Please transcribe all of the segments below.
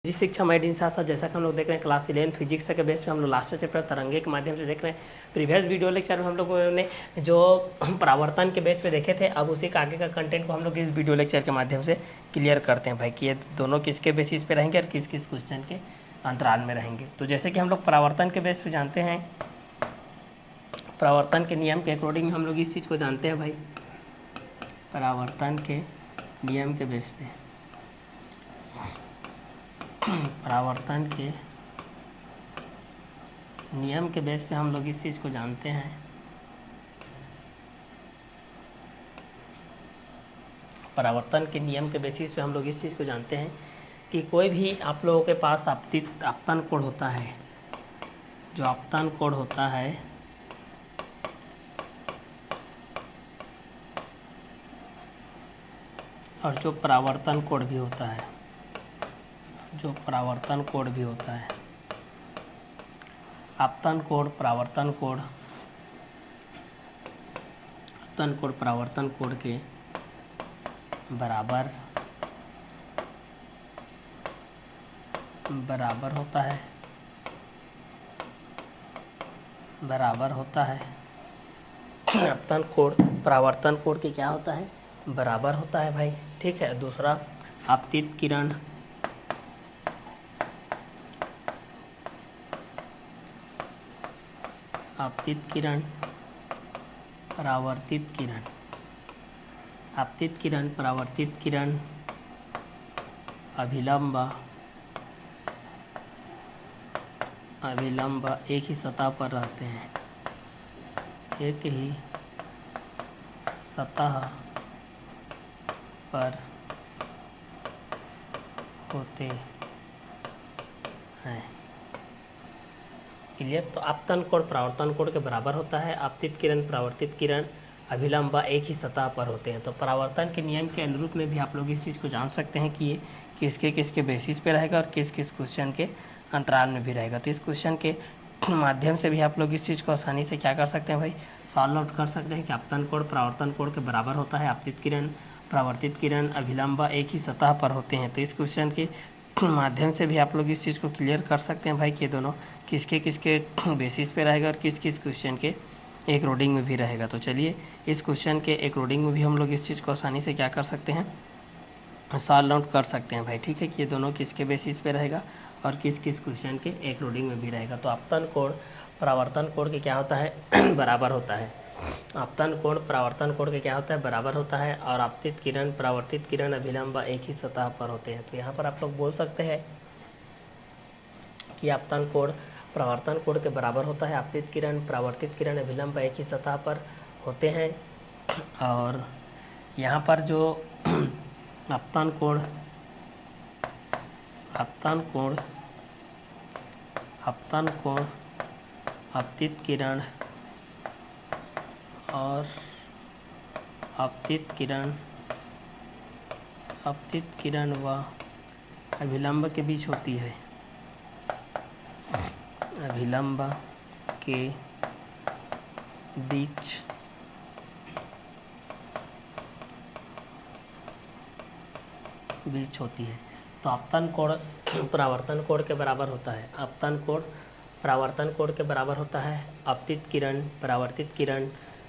जी शिक्षा माइंड इंसान, जैसा कि हम लोग देख रहे हैं क्लास 11 फिजिक्स के बेस पे हम लोग लास्ट चैप्टर तरंगे के माध्यम से देख रहे हैं। प्रीवियस वीडियो लेक्चर में हम लोगों ने जो परावर्तन के बेस पे देखे थे, अब उसी का आगे का कंटेंट को हम लोग इस वीडियो लेक्चर के माध्यम से क्लियर करते हैं भाई कि ये दोनों किसके बेसिस पे रहेंगे और किस किस क्वेश्चन के अंतराल में रहेंगे। तो जैसे कि हम लोग परावर्तन के बेस पे जानते हैं, परावर्तन के नियम के अकॉर्डिंग हम लोग इस चीज़ को जानते हैं भाई, परावर्तन के नियम के बेस पे, परावर्तन के नियम के बेस पे हम लोग इस चीज़ को जानते हैं, परावर्तन के नियम के बेसिस पे हम लोग इस चीज़ को जानते हैं कि कोई भी आप लोगों के पास आपतन कोण होता है, जो आपतन कोण होता है और जो परावर्तन कोण भी होता है, जो परावर्तन कोण भी होता है, आपतन कोण, परावर्तन कोण, आपतन कोण परावर्तन कोण के बराबर होता है, बराबर होता है। आपतन कोण परावर्तन कोण के क्या होता है, बराबर होता है भाई, ठीक है। दूसरा, आपतित किरण, आपतित किरण, परावर्तित किरण, आपतित किरण, परावर्तित किरण अभिलंब एक ही सतह पर रहते हैं, एक ही सतह पर होते हैं। क्लियर। तो आपतन कोण परावर्तन कोण के बराबर होता है, आपतित किरण, परावर्तित किरण अभिलंब एक ही सतह पर होते हैं। तो परावर्तन के नियम के अनुरूप में भी आप लोग इस चीज़ को जान सकते हैं कि ये किसके किसके बेसिस पे रहेगा और किस किस क्वेश्चन के अंतराल में भी रहेगा। तो इस क्वेश्चन के माध्यम से भी आप लोग इस चीज़ को आसानी से क्या कर सकते हैं भाई, सॉल्व आउट कर सकते हैं कि आपतन कोण परावर्तन कोण के बराबर होता है, आपतित किरण, परावर्तित किरण अभिलंब एक ही सतह पर होते हैं। तो इस क्वेश्चन के माध्यम से भी आप लोग इस चीज़ को क्लियर कर सकते हैं भाई कि ये दोनों किसके किसके बेसिस पे रहेगा और किस किस क्वेश्चन के एक रोडिंग में भी रहेगा। तो चलिए इस क्वेश्चन के एक रोडिंग में भी हम लोग इस चीज़ को आसानी से क्या कर सकते हैं, सॉल्व आउट कर सकते हैं भाई, ठीक है, कि ये दोनों किसके बेसिस पे रहेगा और किस किस क्वेश्चन के एक रोडिंग में भी रहेगा। तो आपतन कोण परावर्तन कोण के क्या होता है बराबर होता है, आपतन कोण परावर्तन कोण के क्या होता है, बराबर होता है। और आपतित किरण, परावर्तित किरण अभिलंब एक ही सतह पर होते हैं। तो यहाँ पर आप लोग बोल सकते हैं कि आपतन कोण परावर्तन कोण के बराबर होता है, आपतित किरण, परावर्तित किरण अभिलंब एक ही सतह पर होते हैं। और यहाँ पर जो आपतन कोण, आपतन कोण, आपतन कोण, आपतित किरण और आपतित किरण व अभिलंब के बीच होती है, अभिलंब के बीच होती है। तो आपतन कोण परावर्तन कोण के बराबर होता है, आपतन कोण परावर्तन कोण के बराबर होता है, आपतित किरण, परावर्तित किरण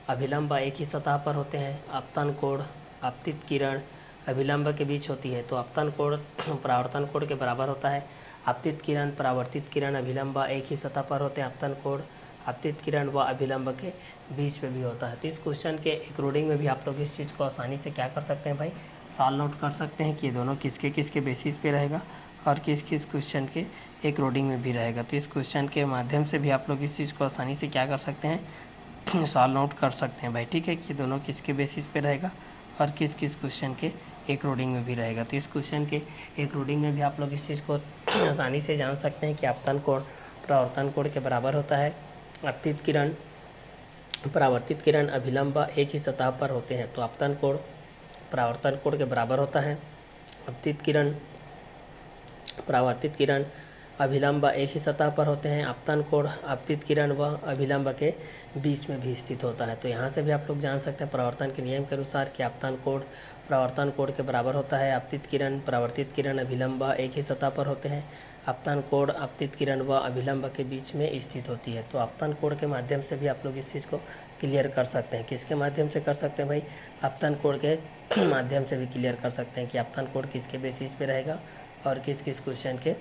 अभिलंब एक ही सतह पर होते हैं। आपतन कोण आपतित किरण अभिलंब के बीच होती है। तो आपतन कोण परावर्तन कोण के बराबर होता है, आपतित किरण, परावर्तित किरण अभिलंब एक ही सतह पर होते हैं। आपतन कोण आपतित किरण व अभिलंब के बीच में भी होता है। तो इस क्वेश्चन के एक रोडिंग में भी आप लोग इस चीज़ को आसानी से क्या कर सकते हैं भाई, सॉल्व आउट कर सकते हैं कि ये दोनों किसके किसके बेसिस पे रहेगा और किस किस क्वेश्चन के एक रोडिंग में भी रहेगा। तो इस क्वेश्चन के माध्यम से भी आप लोग इस चीज़ को आसानी से क्या कर सकते हैं, सॉल्व आउट कर सकते हैं भाई, ठीक है, कि ये दोनों किसके बेसिस पे रहेगा और किस किस क्वेश्चन के एक रोडिंग में भी रहेगा। तो इस क्वेश्चन के एक रोडिंग में भी आप लोग इस चीज़ को आसानी से जान सकते हैं कि आपतन कोण परावर्तन कोण के बराबर होता है, आपतित किरण, परावर्तित किरण अभिलंब एक ही सतह पर होते हैं। तो आपतन कोण परावर्तन कोण के बराबर होता है, आपतित किरण, परावर्तित किरण अभिलंब एक ही सतह पर होते हैं। आपतन कोण आपतित किरण व अभिलंब के बीच में भी स्थित होता है। तो यहाँ से भी आप लोग जान सकते हैं परावर्तन के नियम के अनुसार कि आपतन कोण परावर्तन कोण के बराबर होता है। आपतित किरण परावर्तित किरण अभिलंब एक ही सतह पर होते हैं। आपतन कोण आपतित किरण व अभिलंब के बीच में स्थित होती है। तो आपतन कोण के माध्यम से भी आप लोग इस चीज़ को क्लियर कर सकते हैं। किसके माध्यम से कर सकते हैं भाई? आपतन कोण के माध्यम से भी क्लियर कर सकते हैं कि आपतन कोण किसके बेसिस पे रहेगा और किस किस क्वेश्चन के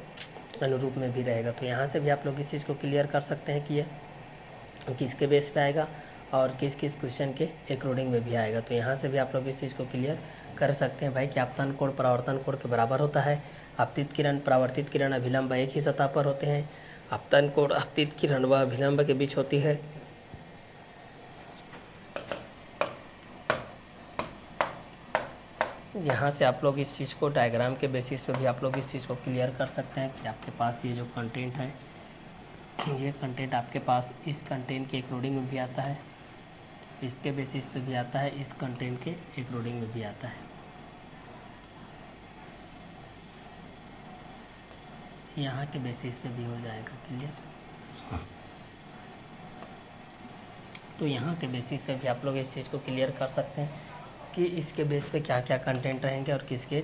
अनुरूप में भी रहेगा। तो यहाँ से भी आप लोग इस चीज़ को क्लियर कर सकते हैं कि ये किसके बेस पे आएगा और किस किस क्वेश्चन के अकॉर्डिंग में भी आएगा। तो यहाँ से भी आप लोग इस चीज़ को क्लियर कर सकते हैं भाई कि आपतन कोण परावर्तन कोण के बराबर होता है। आपतित किरण परावर्तित किरण अभिलंब एक ही सतह पर होते हैं। आपतन कोण आपतित किरण व अभिलंब के बीच होती है। यहाँ से आप लोग इस चीज़ को डायग्राम के बेसिस पे भी आप लोग इस चीज़ को क्लियर कर सकते हैं कि आपके पास ये जो कंटेंट है, ये कंटेंट आपके पास इस कंटेंट के अकॉर्डिंग में भी आता है, इसके बेसिस पे भी आता है, इस कंटेंट के अकॉर्डिंग में भी आता है। यहाँ के बेसिस पे भी हो जाएगा क्लियर। तो यहाँ के बेसिस पे भी आप लोग इस चीज़ को क्लियर कर सकते हैं कि इसके बेस पे क्या क्या कंटेंट रहेंगे और किसके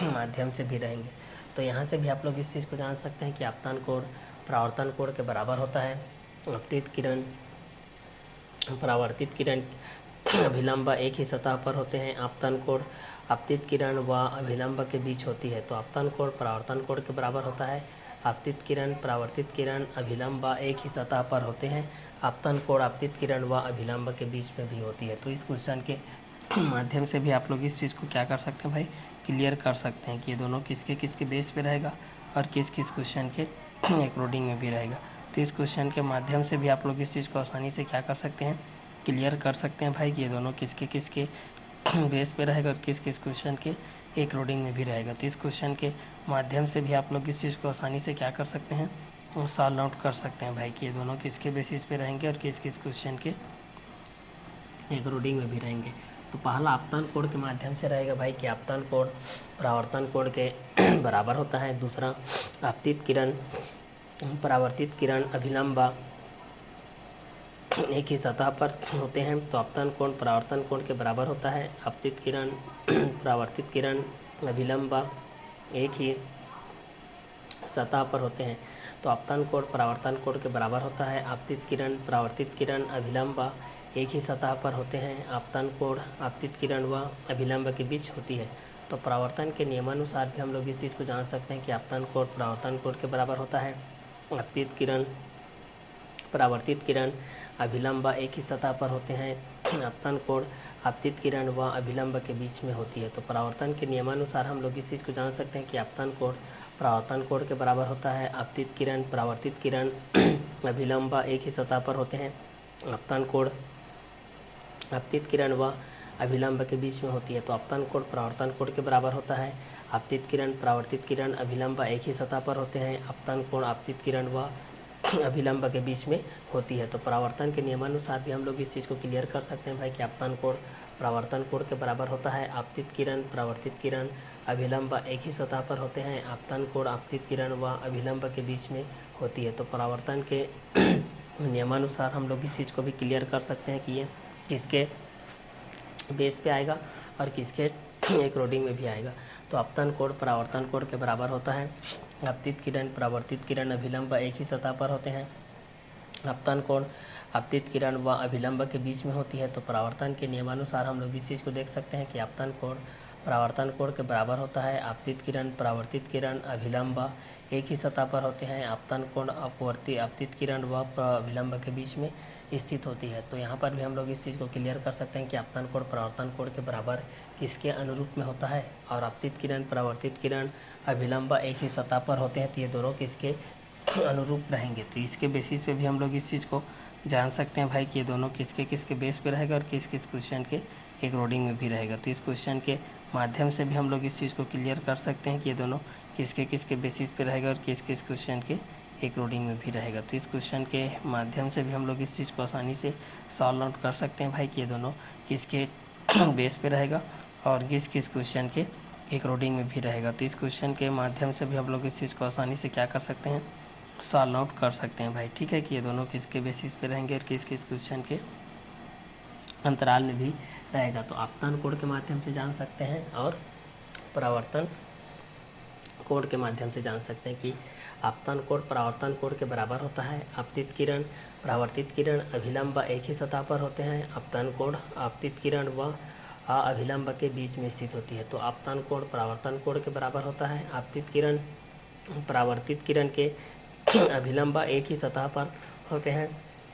माध्यम से भी रहेंगे। तो यहाँ से भी आप लोग इस चीज़ को जान सकते हैं कि आपतन कोण परावर्तन कोण के बराबर होता है। आपतित किरण परावर्तित किरण अभिलंब एक ही सतह पर होते हैं। आपतन कोण आपतित किरण व अभिलंब के बीच होती है। तो आपतन कोण परावर्तन कोण के बराबर होता है। आपतित किरण परावर्तित किरण अभिलंब एक ही सतह पर होते हैं। आपतन कोण आपतित किरण व अभिलंब के बीच में भी होती है। तो इस क्वेश्चन के माध्यम से भी आप लोग इस चीज़ को क्या कर सकते हैं भाई? क्लियर कर सकते हैं कि ये दोनों किसके किसके बेस पे रहेगा और किस किस क्वेश्चन के अकॉर्डिंग में भी रहेगा। तो इस क्वेश्चन के माध्यम से भी आप लोग इस चीज़ को आसानी से क्या कर सकते हैं? क्लियर कर सकते हैं भाई कि ये दोनों किसके किसके बेस पे रहेगा और किस किस क्वेश्चन के अकॉर्डिंग में भी रहेगा। तो इस क्वेश्चन के माध्यम से भी आप लोग इस चीज़ को आसानी से क्या कर सकते हैं? सॉल्व आउट कर सकते हैं भाई कि ये दोनों किसके बेसिस पे रहेंगे और किस किस क्वेश्चन के अकॉर्डिंग में भी रहेंगे। तो पहला आपतन कोण के माध्यम से रहेगा भाई कि आपतन कोण परावर्तन कोण के बराबर होता है। दूसरा आपतित किरण परावर्तित किरण अभिलंब एक ही सतह पर होते हैं। तो आपतन कोण परावर्तन कोण के बराबर होता है। आपतित किरण परावर्तित किरण अभिलंब एक ही सतह पर होते हैं। तो आपतन कोण परावर्तन कोण के बराबर होता है। आपतित किरण परावर्तित किरण अभिलंब एक ही सतह पर होते हैं। आपतन कोण आपतित किरण व अभिलंब के बीच होती है। तो परावर्तन के नियमानुसार भी हम लोग इस चीज़ को जान सकते हैं कि आपतन कोण परावर्तन कोण के बराबर होता है। आपतित किरण परावर्तित किरण अभिलंब एक ही सतह पर होते हैं। आपतन कोण आपतित किरण व अभिलंब के बीच में होती है। तो परावर्तन के नियमानुसार हम लोग इस चीज़ को जान सकते हैं कि आपतन कोण परावर्तन कोण के बराबर होता है। आपतित किरण परावर्तित किरण अभिलंब एक ही सतह पर होते हैं। आपतन कोण आपतित किरण व अभिलंब के बीच में होती है। तो आपतन कोण परावर्तन कोण के बराबर होता है। आपतित किरण परावर्तित किरण अभिलंब एक ही सतह पर होते हैं। आपतन कोण आपतित किरण व अभिलंब के बीच में होती है। तो परावर्तन के नियमानुसार भी हम लोग इस चीज़ को क्लियर कर सकते हैं भाई कि आपतन कोण परावर्तन कोण के बराबर होता है। आपतित किरण परावर्तित किरण अभिलंब एक ही सतह पर होते हैं। आपतन कोण आपतित किरण व अभिलंब के बीच में होती है। तो परावर्तन के नियमानुसार हम लोग इस चीज़ को भी क्लियर कर सकते हैं कि ये किसके बेस पे आएगा और किसके अकॉर्डिंग में भी आएगा। तो आपतन कोण परावर्तन कोण के बराबर होता है। आपतित किरण परावर्तित किरण अभिलंब एक ही सतह पर होते हैं। आपतन कोण आपतित किरण व अभिलंब के बीच में होती है। तो परावर्तन के नियमानुसार हम लोग इस चीज़ को देख सकते हैं कि आपतन कोण परावर्तन कोण के बराबर होता है। आपतित किरण परावर्तित किरण अभिलंब एक ही सतह पर होते हैं। आपतन कोण अपवर्ती आपतित किरण व अभिलंब के बीच में स्थित होती है। तो यहाँ पर भी हम लोग इस चीज़ को क्लियर कर सकते हैं कि आपतन कोण परावर्तन कोण के बराबर किसके अनुरूप में होता है और आपतित किरण परावर्तित किरण अभिलंब एक ही सतह पर होते हैं। तो ये दोनों किसके अनुरूप रहेंगे। तो इसके बेसिस पे भी हम लोग इस चीज़ को जान सकते हैं भाई कि ये दोनों किसके किसके बेस पे रहेगा और किस किस क्वेश्चन के अकॉर्डिंग में भी रहेगा। तो इस क्वेश्चन के माध्यम से भी हम लोग इस चीज़ को क्लियर कर सकते हैं कि ये दोनों किसके किसके बेसिस पे रहेगा और किस किस क्वेश्चन के अकॉर्डिंग में भी रहेगा। तो इस क्वेश्चन के माध्यम से भी हम लोग इस चीज़ को आसानी से सॉल्व आउट कर सकते हैं भाई कि ये दोनों किसके बेस पे रहेगा और किस किस क्वेश्चन के एक रीडिंग में भी रहेगा। तो इस क्वेश्चन के माध्यम से भी हम लोग इस चीज़ को आसानी से क्या कर सकते हैं, सॉल्व आउट कर सकते हैं भाई, ठीक है, कि ये दोनों किसके बेसिस पे रहेंगे और किस किस क्वेश्चन के अंतराल में भी रहेगा। तो आपतन कोण के माध्यम से जान सकते हैं और परावर्तन कोण के माध्यम से जान सकते हैं कि आपतन कोण परावर्तन कोण के बराबर होता है। आपतित किरण परावर्तित किरण अभिलंब एक ही सतह पर होते हैं। आपतन कोण आपतित किरण व अभिलंब के बीच में स्थित होती है। तो आपतन कोण परावर्तन कोण के बराबर होता है। आपतित किरण परावर्तित किरण के अभिलंब एक ही सतह पर होते हैं।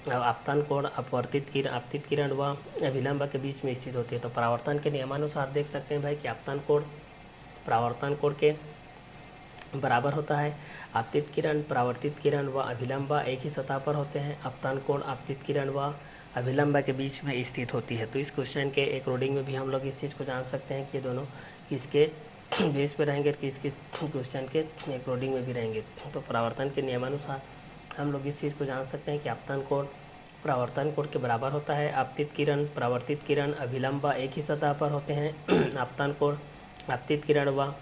आपतन कोण आपतित किरण व अभिलंब के बीच में स्थित होती है। तो परावर्तन के नियमानुसार देख सकते हैं भाई कि आपतन कोण परावर्तन कोण के बराबर होता है। आपतित किरण परावर्तित किरण व अभिलंब एक ही सतह पर होते हैं। आपतन कोण आपतित किरण व अभिलंब के बीच में स्थित होती है। तो इस क्वेश्चन के एक रीडिंग में भी हम लोग इस चीज़ को जान सकते हैं कि ये दोनों किसके बेस पे रहेंगे, किस किस क्वेश्चन के एक रीडिंग में भी रहेंगे। तो परावर्तन के नियमानुसार हम लोग इस चीज़ को जान सकते हैं कि आपतन कोण परावर्तन कोण के बराबर होता है। आपतित किरण परावर्तित किरण अभिलंब एक ही सतह पर होते हैं। आपतन कोण आपतित किरण व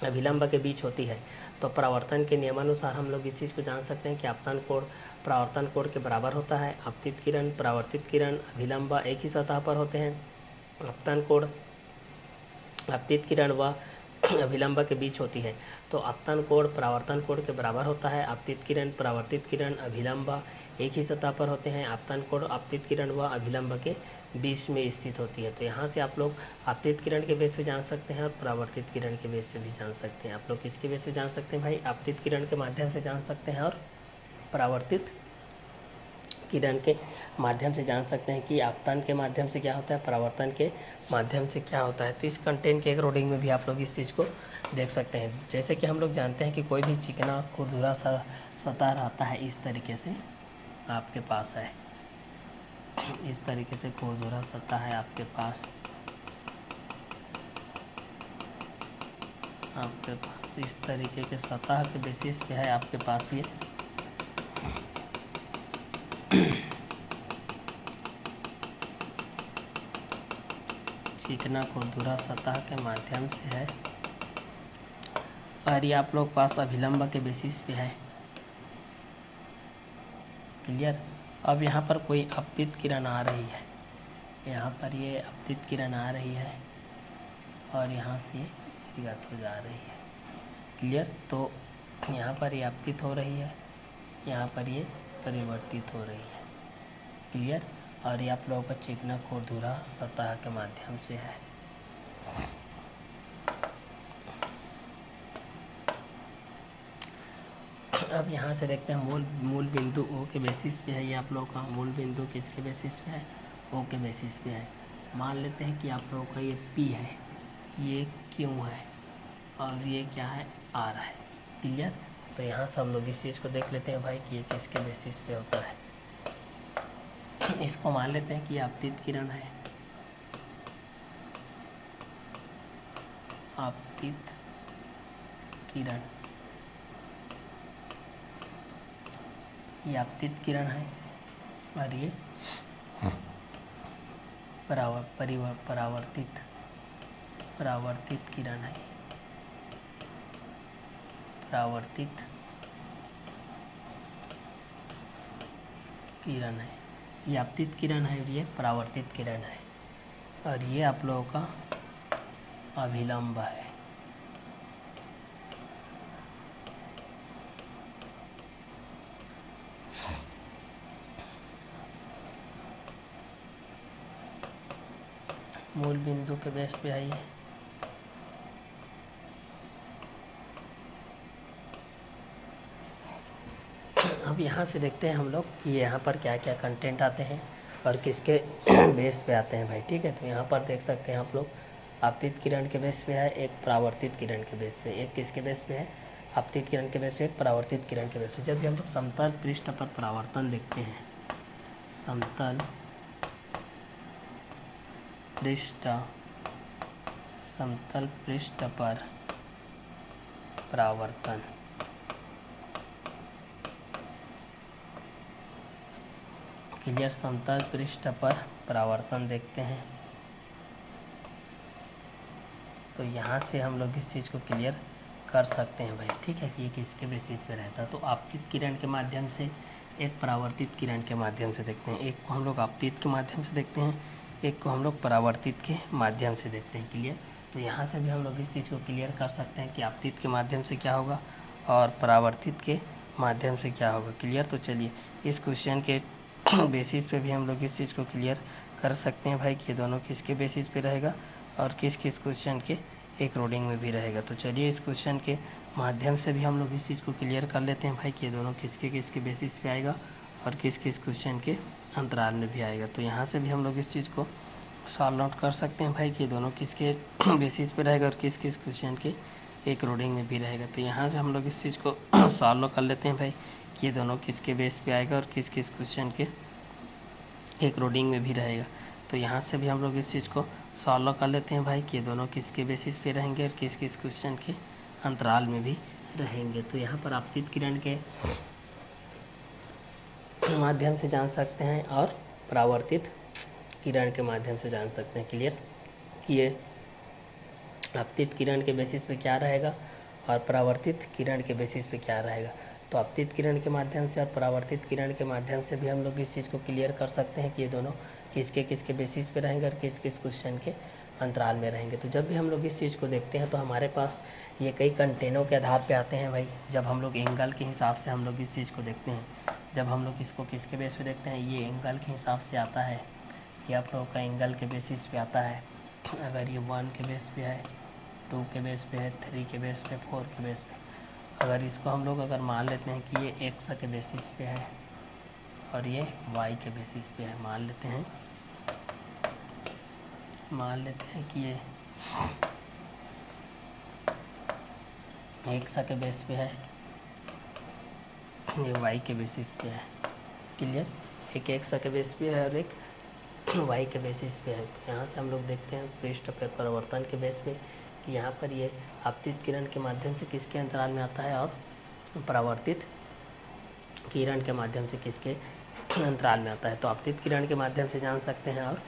अभिलंब के बीच होती है। तो परावर्तन के नियमानुसार हम लोग इस चीज़ को जान सकते हैं कि आपतन कोण परावर्तन कोण के बराबर होता है। आपतित किरण परावर्तित किरण अभिलंब एक ही सतह पर होते हैं। आपतन कोण आपतित किरण व अभिलंब के बीच होती है। तो आपतन कोण परावर्तन कोण के बराबर होता है। आपतित किरण परावर्तित किरण अभिलंब एक ही सतह पर होते हैं। आपतन कोण आपतित किरण व अभिलंब के बीच में स्थित होती है। तो यहाँ से आप लोग आपतित किरण के बेस पे जान सकते हैं और परावर्तित किरण के बेस पे भी जान सकते हैं। आप लोग किसके बेस पे जान सकते हैं भाई, आपतित किरण के माध्यम से जान सकते हैं और परावर्तित किरण के माध्यम से जान सकते हैं कि आपतन के माध्यम से क्या होता है, परावर्तन के माध्यम से क्या होता है। तो इस कंटेंट के एक रीडिंग में भी आप लोग इस चीज़ को देख सकते हैं। जैसे कि हम लोग जानते हैं कि कोई भी चिकना खुरदुरा सा सतह रहता है, इस तरीके से आपके पास है, इस तरीके से खुरदुरा सतह है आपके पास, इस तरीके के सतह के बेसिस पे है आपके पास ये चिकना खुरदुरा सतह के माध्यम से है और ये आप लोग पास अभिलंब के बेसिस पे है। क्लियर। अब यहाँ पर कोई आपतित किरण आ रही है, यहाँ पर ये आपतित किरण आ रही है और यहाँ से निर्गत हो जा रही है। क्लियर। तो यहाँ पर ये आपतित हो रही है, यहाँ पर ये परिवर्तित हो रही है। क्लियर। और ये आप लोगों का चिकना खुरदुरा सतह के माध्यम से है। अब यहाँ से देखते हैं मूल बिंदु ओ के बेसिस पे है। ये आप लोगों का मूल बिंदु किसके बेसिस पे है, ओ के बेसिस पे है। मान लेते हैं कि आप लोगों का ये पी है, ये क्यू है और ये क्या है, आर है। क्लियर। तो यहाँ से हम लोग इस चीज़ को देख लेते हैं भाई कि ये किसके बेसिस पे होता है। इसको मान लेते हैं कि आपतित किरण है, आपतित किरण, ये आपतित किरण है और ये परावर्तित किरण है, परावर्तित किरण है। ये आपतित किरण है और ये परावर्तित किरण है और ये आप लोगों का अभिलंब है। मूल बिंदु के बेस पे आइए। अब यहाँ से देखते हैं हम लोग कि यहाँ पर क्या क्या कंटेंट आते हैं और किसके बेस पे आते हैं भाई। ठीक है। तो यहाँ पर देख सकते हैं आप लोग आपतित किरण के बेस पे है, एक परावर्तित किरण के बेस पे, एक किसके बेस पे है, आपतित किरण के बेस पे, एक परावर्तित किरण के बेस पे। जब भी हम लोग समतल पृष्ठ पर परावर्तन देखते हैं, समतल पृष्ठ पर परावर्तन, क्लियर। समतल पृष्ठ पर परावर्तन देखते हैं तो यहाँ से हम लोग इस चीज़ को क्लियर कर सकते हैं भाई, ठीक है, कि ये किसके बेसिस पे रहता है। तो आपतित किरण के माध्यम से, एक परावर्तित किरण के माध्यम से देखते हैं। एक को हम लोग आपतित के माध्यम से देखते हैं, एक को हम लोग परावर्तित के माध्यम से देखते हैं। क्लियर। तो यहाँ से भी हम लोग इस चीज़ को क्लियर कर सकते हैं कि आपतित के माध्यम से क्या होगा और परावर्तित के माध्यम से क्या होगा। क्लियर। तो चलिए इस क्वेश्चन के बेसिस पे भी हम लोग इस चीज़ को क्लियर कर सकते हैं भाई कि ये दोनों किसके बेसिस पे रहेगा और किस किस क्वेश्चन के एक रोडिंग में भी रहेगा। तो चलिए इस क्वेश्चन के माध्यम से भी हम लोग इस चीज़ को क्लियर कर लेते हैं भाई कि ये दोनों किसके किसके बेसिस पे आएगा और किस किस क्वेश्चन के अंतराल में भी आएगा। तो यहाँ से भी हम लोग इस चीज़ को सॉल्व आउट कर सकते हैं भाई कि ये दोनों किसके बेसिस पे रहेगा और किस किस क्वेश्चन के एक रोडिंग में भी रहेगा। तो यहाँ से हम लोग इस चीज़ को सॉल्व कर लेते हैं भाई कि ये दोनों किसके बेस पे आएगा और किस किस क्वेश्चन के एक रोडिंग में भी रहेगा। तो यहाँ से भी हम लोग इस चीज़ को सॉल्व कर लेते हैं भाई कि ये दोनों किसके बेसिस पे रहेंगे और किस किस क्वेश्चन के अंतराल में भी रहेंगे। तो यहाँ पर आपतित किरण के माध्यम से जान सकते हैं और परावर्तित किरण के माध्यम से जान सकते हैं। क्लियर। ये आपतित किरण के बेसिस पे क्या रहेगा और परावर्तित किरण के बेसिस पे क्या रहेगा। तो आपतित किरण के माध्यम से और परावर्तित किरण के माध्यम से भी हम लोग इस चीज़ को क्लियर कर सकते हैं कि ये दोनों किसके किसके बेसिस पे रहेंगे और किस किस क्वेश्चन के अंतराल में रहेंगे। तो जब भी हम लोग इस चीज़ को देखते हैं तो हमारे पास ये कई कंटेनों के आधार पे आते हैं भाई। जब हम लोग एंगल के हिसाब से हम लोग इस चीज़ को देखते हैं, जब हम लोग इसको किसके बेस पे देखते हैं, ये एंगल के हिसाब से आता है, ये आप लोगों का एंगल के बेसिस पे आता है। अगर ये 1 के बेस पे है, 2 के बेस पे है, 3 के बेस पे, 4 के बेस पे, अगर इसको हम लोग अगर मान लेते हैं कि ये x के बेसिस पे है और ये y के बेसिस पे है, मान लेते हैं कि ये x के बेस पे है, ये y के बेसिस पे है। क्लियर। एक x के बेस पे है और एक y के बेसिस पे है। तो यहाँ से हम लोग देखते हैं पृष्ठ पर परिवर्तन के बेस पे कि यहाँ पर ये आपतित किरण के माध्यम से किसके अंतराल में आता है और परावर्तित किरण के माध्यम से किसके अंतराल में आता है। तो आपतित किरण के माध्यम से जान सकते हैं और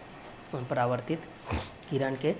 परावर्तित किरण के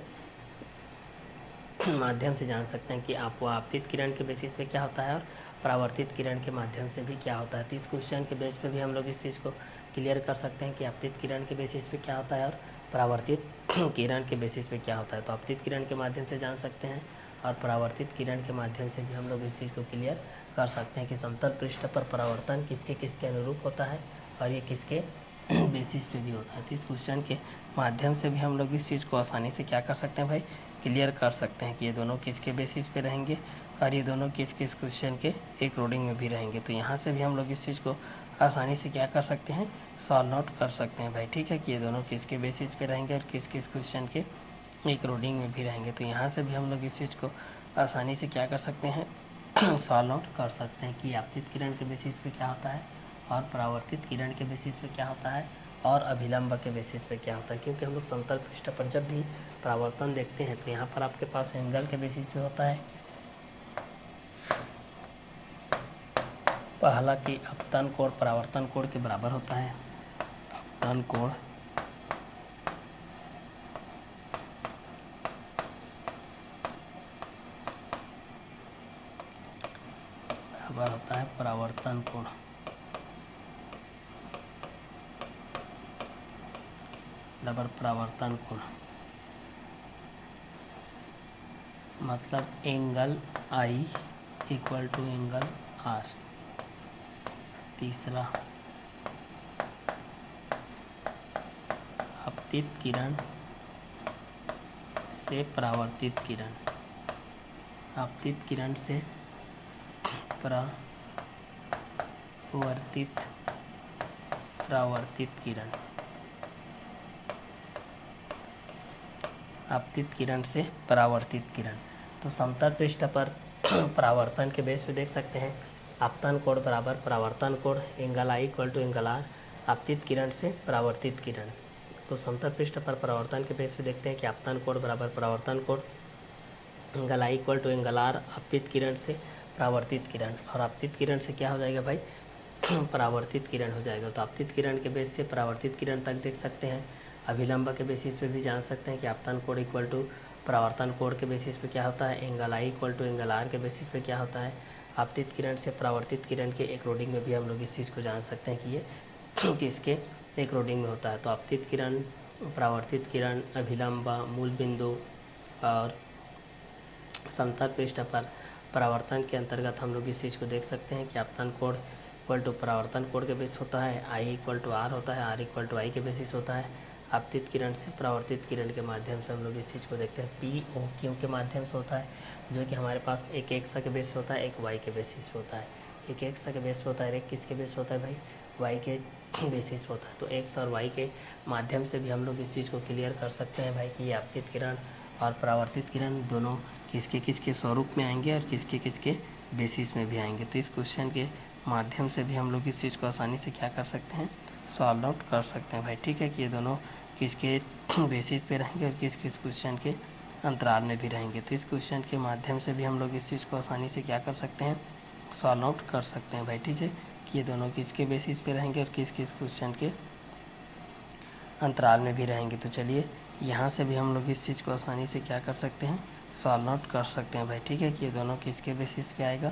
माध्यम से जान सकते हैं कि आप आपतित किरण के बेसिस पे क्या होता है और परावर्तित किरण के माध्यम से भी क्या होता है। तो इस क्वेश्चन के बेस पे भी हम लोग इस चीज़ को क्लियर कर सकते हैं कि आपतित किरण के बेसिस पे क्या होता है और परावर्तित किरण के बेसिस पे क्या होता है। तो आपतित किरण के माध्यम से जान सकते हैं और परावर्तित किरण के माध्यम से भी हम लोग इस चीज़ को क्लियर कर सकते हैं कि समतल पृष्ठ पर परावर्तन किसके किसके अनुरूप होता है और ये किसके बेसिस पे भी होता है। तो इस क्वेश्चन के माध्यम से भी हम लोग इस चीज़ को आसानी से क्या कर सकते हैं भाई, क्लियर कर सकते हैं कि ये दोनों किसके बेसिस पे रहेंगे और ये दोनों किस किस क्वेश्चन के एक रोडिंग में भी रहेंगे। तो यहाँ से भी हम लोग इस चीज़ को आसानी से क्या कर सकते हैं, सॉल्व आउट कर सकते हैं भाई, ठीक है, कि ये दोनों किसके बेसिस पे रहेंगे और किस किस क्वेश्चन के एक रोडिंग में भी रहेंगे। तो यहाँ से भी हम लोग इस चीज़ को आसानी से क्या कर सकते हैं, सॉल्व आउट कर सकते हैं कि आपतित किरण के बेसिस पे क्या होता है और परावर्तित किरण के बेसिस पे क्या होता है और अभिलंब के बेसिस पे क्या होता है। क्योंकि हम लोग समतल पृष्ठ पर जब भी परावर्तन देखते हैं तो यहाँ पर आपके पास एंगल के बेसिस पे होता है। पहला कि अपतन कोण परावर्तन कोण के बराबर होता है, अपतन कोण बराबर होता है परावर्तन कोण। बराबर परावर्तन कोण मतलब angle I equal to angle R. तीसरा आपतित किरण से परावर्तित किरण, आपतित किरण से परावर्तित किरण, आपतित किरण से परावर्तित किरण। तो समतल पृष्ठ पर परावर्तन के बेस पे देख सकते हैं आपतन कोण बराबर परावर्तन कोण, angle I equal to angle R, आपतित किरण से परावर्तित किरण। तो समतल पृष्ठ पर परावर्तन के बेस पे देखते हैं कि आपतन कोण बराबर परावर्तन कोण, angle I equal to angle R, आपतित किरण से परावर्तित किरण। और आपतित किरण से क्या हो जाएगा भाई, परावर्तित किरण हो जाएगा। तो आपतित किरण के बेस से परावर्तित किरण तक देख सकते हैं। अभिलंब के बेसिस पे भी जान सकते हैं कि आपतन कोण इक्वल टू परावर्तन कोण के बेसिस पे क्या होता है, angle I equal to angle R के बेसिस पे क्या होता है, आपतित किरण से परावर्तित किरण के एक रोडिंग में भी हम लोग इस चीज़ को जान सकते हैं कि ये किसके एक रोडिंग में होता है। तो आपतित किरण, परावर्तित किरण, अभिलंब, मूल बिंदु और समतल पृष्ठ पर परावर्तन के अंतर्गत हम लोग इस चीज़ को देख सकते हैं कि आपतन कोण इक्वल टू परावर्तन कोण के बेसिस होता है, आई इक्वल टू आर होता है, आर इक्वल टू आई के बेसिस होता है। आपतित किरण से परावर्तित किरण के माध्यम से हम लोग इस चीज़ को देखते हैं पी ओ क्यू के माध्यम से होता है, जो कि हमारे पास एक एक्स के बेस होता है, एक वाई के बेसिस होता है। एक एक्स के बेस होता है, एक किसके बेस होता है भाई, वाई के बेसिस होता है। तो एक्स और वाई के माध्यम से भी हम लोग इस चीज़ को क्लियर कर सकते हैं भाई कि ये आपतित किरण और परावर्तित किरण दोनों किसके किसके स्वरूप में आएंगे और किसके किसके बेसिस में भी आएंगे। तो इस क्वेश्चन के माध्यम से भी हम लोग इस चीज़ को आसानी से क्या कर सकते हैं, सॉल्व आउट कर सकते हैं भाई। ठीक है कि ये दोनों किसके बेसिस पे रहेंगे और किस किस क्वेश्चन के अंतराल में भी रहेंगे। तो इस क्वेश्चन के माध्यम से भी हम लोग इस चीज़ को आसानी से क्या कर सकते हैं, सॉल्व आउट कर सकते हैं भाई। ठीक है कि ये दोनों किसके बेसिस पे रहेंगे और किस किस क्वेश्चन के अंतराल में भी रहेंगे। तो चलिए यहाँ से भी हम लोग इस चीज़ को आसानी से क्या कर सकते हैं, सॉल्व आउट कर सकते हैं भाई। ठीक है कि ये दोनों किसके बेसिस पे आएगा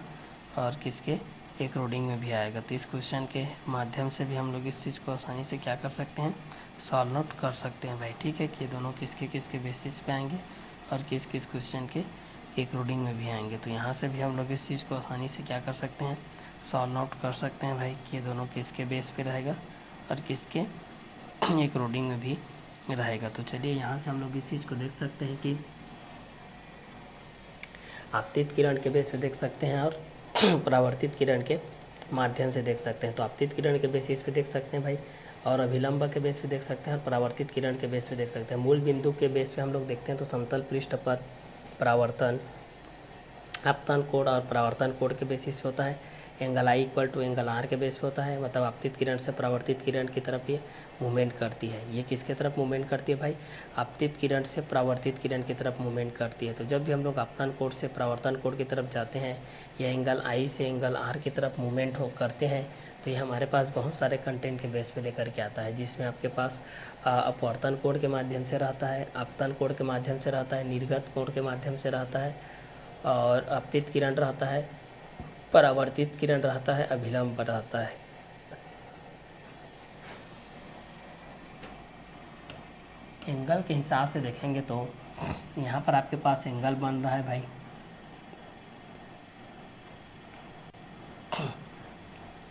और किसके एक रोडिंग में भी आएगा। तो इस क्वेश्चन के माध्यम से भी हम लोग इस चीज़ को आसानी से क्या कर सकते हैं, सॉल्व आउट कर सकते हैं भाई। ठीक है कि ये दोनों किसके किसके बेसिस पे आएंगे और किस किस क्वेश्चन के एक रोडिंग में भी आएंगे। तो यहाँ से भी हम लोग इस चीज़ को आसानी से क्या कर सकते हैं, सॉल्व आउट कर सकते हैं भाई कि ये दोनों किसके बेस पे रहेगा और किसके एक रोडिंग में भी रहेगा। तो चलिए यहाँ से हम लोग इस चीज़ को देख सकते हैं कि आपतित किरण के बेस पे देख सकते हैं और परावर्तित किरण के माध्यम से देख सकते हैं। तो आपतित किरण के बेसिस पे देख सकते हैं भाई और अभिलंब के बेस पे देख सकते हैं और परावर्तित किरण के बेस पे देख सकते हैं। मूल बिंदु के बेस पे हम लोग देखते हैं तो समतल पृष्ठ पर परावर्तन आपतन कोण और परावर्तन कोण के बेसिस पे होता है। Angle I equal to angle R के बेस पे होता है, मतलब आपतित किरण से परावर्तित किरण की तरफ ये मूवमेंट करती है। ये किसके तरफ मूवमेंट करती है भाई, आपतित किरण से परावर्तित किरण की तरफ मूवमेंट करती है। तो जब भी हम लोग आपतन कोण से परावर्तन कोण की तरफ जाते हैं या एंगल आई से एंगल आर की तरफ मूवमेंट करते हैं तो ये हमारे पास बहुत सारे कंटेंट के बेस पे लेकर के आता है, जिसमें आपके पास अपवर्तन कोण के माध्यम से रहता है, आपतन कोण के माध्यम से रहता है, निर्गत कोण के माध्यम से रहता है और आपतित किरण रहता है, परावर्तित किरण रहता है, अभिलंब रहता है। एंगल के हिसाब से देखेंगे तो यहाँ पर आपके पास एंगल बन रहा है भाई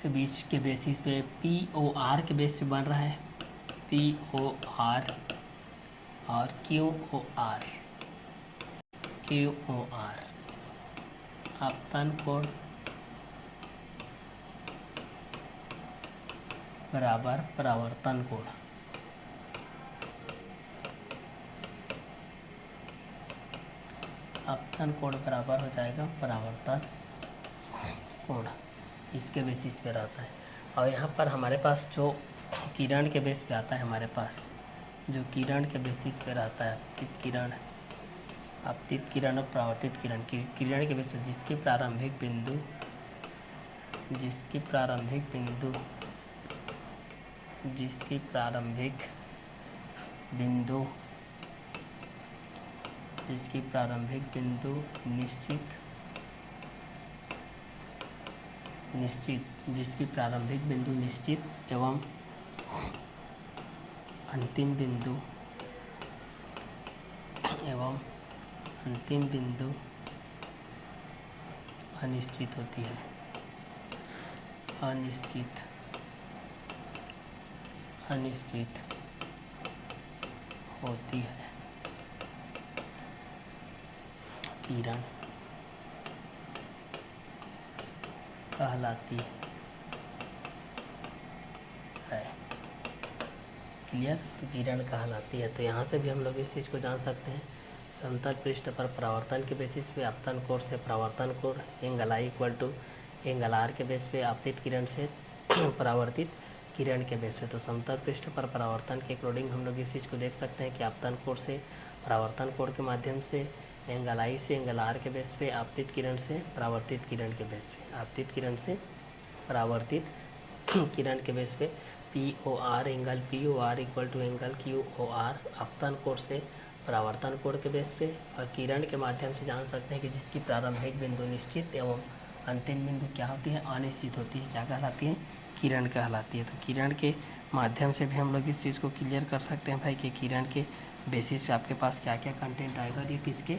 के बीच के बेसिस पे पी ओ आर के बेस पे बन रहा है, पी ओ आर और Q O R, Q O R आपतन कोण बराबर परावर्तन कोण। आपतन कोण बराबर हो जाएगा परावर्तन कोण, इसके बेसिस पे रहता है। और यहाँ पर हमारे पास जो किरण के बेस पे आता है, हमारे पास जो किरण के बेसिस पे रहता है आपतित किरण, आपतित किरण और परावर्तित किरण की किरण के बेस पे जिसकी प्रारंभिक बिंदु निश्चित एवं अंतिम बिंदु अनिश्चित होती है, अनिश्चित होती है किरण कहलाती है। क्लियर, तो किरण कहलाती है। तो यहाँ से भी हम लोग इस चीज़ को जान सकते हैं, समतल पृष्ठ पर परावर्तन के बेसिस पे आपतन कोण से परावर्तन कोण, angle I equal to angle R के बेस पे आपतित किरण से परावर्तित किरण के बेस पे। तो समतल पृष्ठ पर परावर्तन के अकॉर्डिंग हम लोग इस चीज़ को देख सकते हैं कि आपतन कोण से परावर्तन कोण के माध्यम से, एंगल आई से एंगल आर के बेस पे, आपतित किरण से परावर्तित किरण के बेस पे, आपतित किरण से परावर्तित किरण के बेस पे P O R angle P O R equal to angle Q O R, आपतन कोण से परावर्तन कोण के बेस पे, और किरण के माध्यम से जान सकते हैं कि जिसकी प्रारंभिक बिंदु निश्चित एवं अंतिम बिंदु क्या होती है, अनिश्चित होती है। क्या कहलाती है? किरण कहलाती है। तो किरण के माध्यम से भी हम लोग इस चीज़ को क्लियर कर सकते हैं भाई कि किरण के बेसिस पे आपके पास क्या क्या कंटेंट आएगा और ये किसके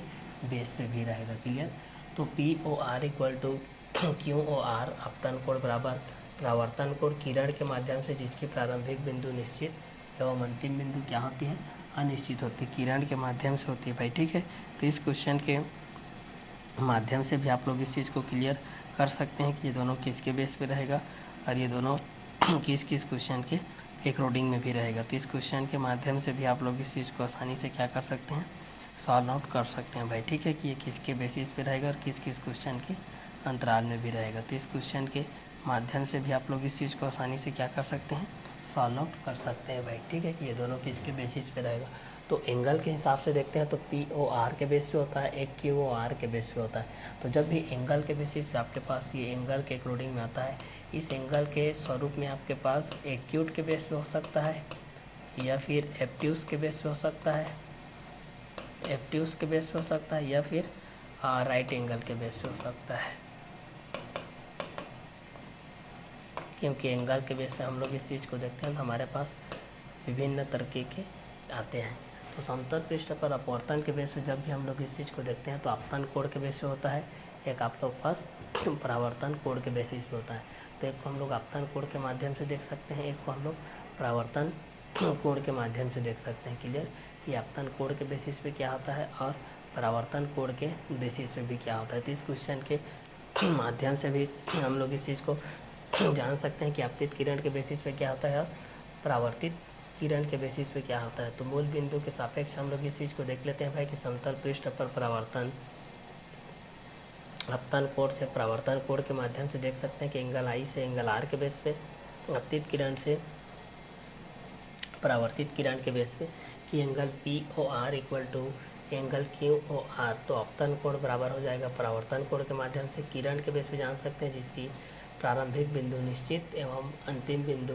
बेस पे भी रहेगा। क्लियर? तो POR इक्वल टू QOR अपतन कोण बराबर परावर्तन कोण किरण के माध्यम से जिसकी प्रारंभिक बिंदु निश्चित एवं अंतिम बिंदु क्या होती है, अनिश्चित होती है, किरण के माध्यम से होती है भाई। ठीक है, तो इस क्वेश्चन के माध्यम से भी आप लोग इस चीज़ को क्लियर कर सकते हैं कि ये दोनों किसके बेस पे रहेगा और ये दोनों किस किस क्वेश्चन के अकॉर्डिंग में भी रहेगा। तो इस क्वेश्चन के माध्यम से भी आप लोग इस चीज़ को आसानी से क्या कर सकते हैं, सॉल्व आउट कर सकते हैं भाई। ठीक है, कि ये किसके बेसिस पे रहेगा और किस किस क्वेश्चन के अंतराल में भी रहेगा। तो इस क्वेश्चन के माध्यम से भी आप लोग इस चीज़ को आसानी से क्या कर सकते हैं, सॉल्व आउट कर सकते हैं भाई। ठीक है, कि ये दोनों किसके बेसिस पे रहेगा। तो एंगल के हिसाब से देखते हैं तो POR के बेस पे होता है, एक QOR के बेस पे होता है। तो जब भी एंगल के बेसिस पे आपके पास ये एंगल के अकॉर्डिंग में आता है, इस एंगल के स्वरूप में आपके पास एक्यूट के बेस पे हो सकता है या फिर एब्ट्यूस के बेस पे हो सकता है, एब्ट्यूस के बेस पे हो सकता है या फिर राइट एंगल के बेस पे हो सकता है। क्योंकि एंगल के बेस पे हम लोग इस चीज़ को देखते हैं तो हमारे पास विभिन्न तरीके के आते हैं। तो समतल पृष्ठ पर अपवर्तन के बेस पे जब भी हम लोग इस चीज़ को देखते हैं तो अपतन कोण के बेस पे होता है, एक आप लोग पास परावर्तन कोण के बेसिस पे होता है। तो एक को हम लोग अपतन कोण के माध्यम से देख सकते हैं, एक को हम लोग परावर्तन कोण के माध्यम से देख सकते हैं। क्लियर? कि अपतन कोण के बेसिस पे क्या होता है और परावर्तन कोण के बेसिस पे भी क्या होता है। तो इस क्वेश्चन के माध्यम से भी हम लोग इस चीज़ को जान सकते हैं कि आपतित किरण के बेसिस पे क्या होता है और परावर्तित किरण के बेसिस पे क्या होता है। तो मूल बिंदु के सापेक्ष हम लोग इस चीज़ को देख लेते हैं भाई कि समतल पृष्ठ पर परावर्तन अपतन कोण से परावर्तन कोण के माध्यम से देख सकते हैं कि एंगल I से एंगल R के बेस पे, तो आपतित किरण से परावर्तित किरण के बेस पे कि angle POR equal to angle QOR, तो अपतन कोण बराबर हो जाएगा परावर्तन कोण के माध्यम से किरण के बेस पे जान सकते हैं जिसकी प्रारंभिक बिंदु निश्चित एवं अंतिम बिंदु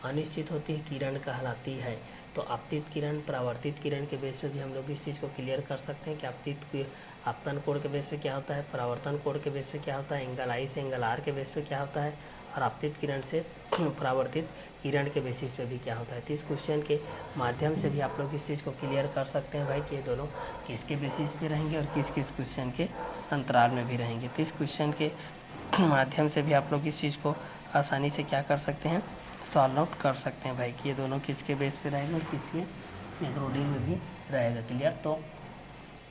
अनिश्चित होती है, किरण कहलाती है। तो आपतित किरण परावर्तित किरण के बेस पे भी हम लोग इस चीज़ को क्लियर कर सकते हैं कि अपतन कोण के बेस पे क्या होता है, परावर्तन कोण के बेस पे क्या होता है, एंगल I से एंगल R के बेस पे क्या होता है और आपतित किरण से परावर्तित किरण के बेसिस पे भी क्या होता है। तो इस क्वेश्चन के माध्यम से भी आप लोग इस चीज़ को क्लियर कर सकते हैं भाई कि ये दोनों किसके बेसिस पे रहेंगे और किस किस क्वेश्चन के अंतराल में भी रहेंगे। तो इस क्वेश्चन के माध्यम से भी आप लोग इस चीज़ को आसानी से क्या कर सकते हैं, सॉल्व आउट कर सकते हैं भाई कि ये दोनों किसके बेस पे रहेगा और किसके अकॉर्डिंग में भी रहेगा। क्लियर? तो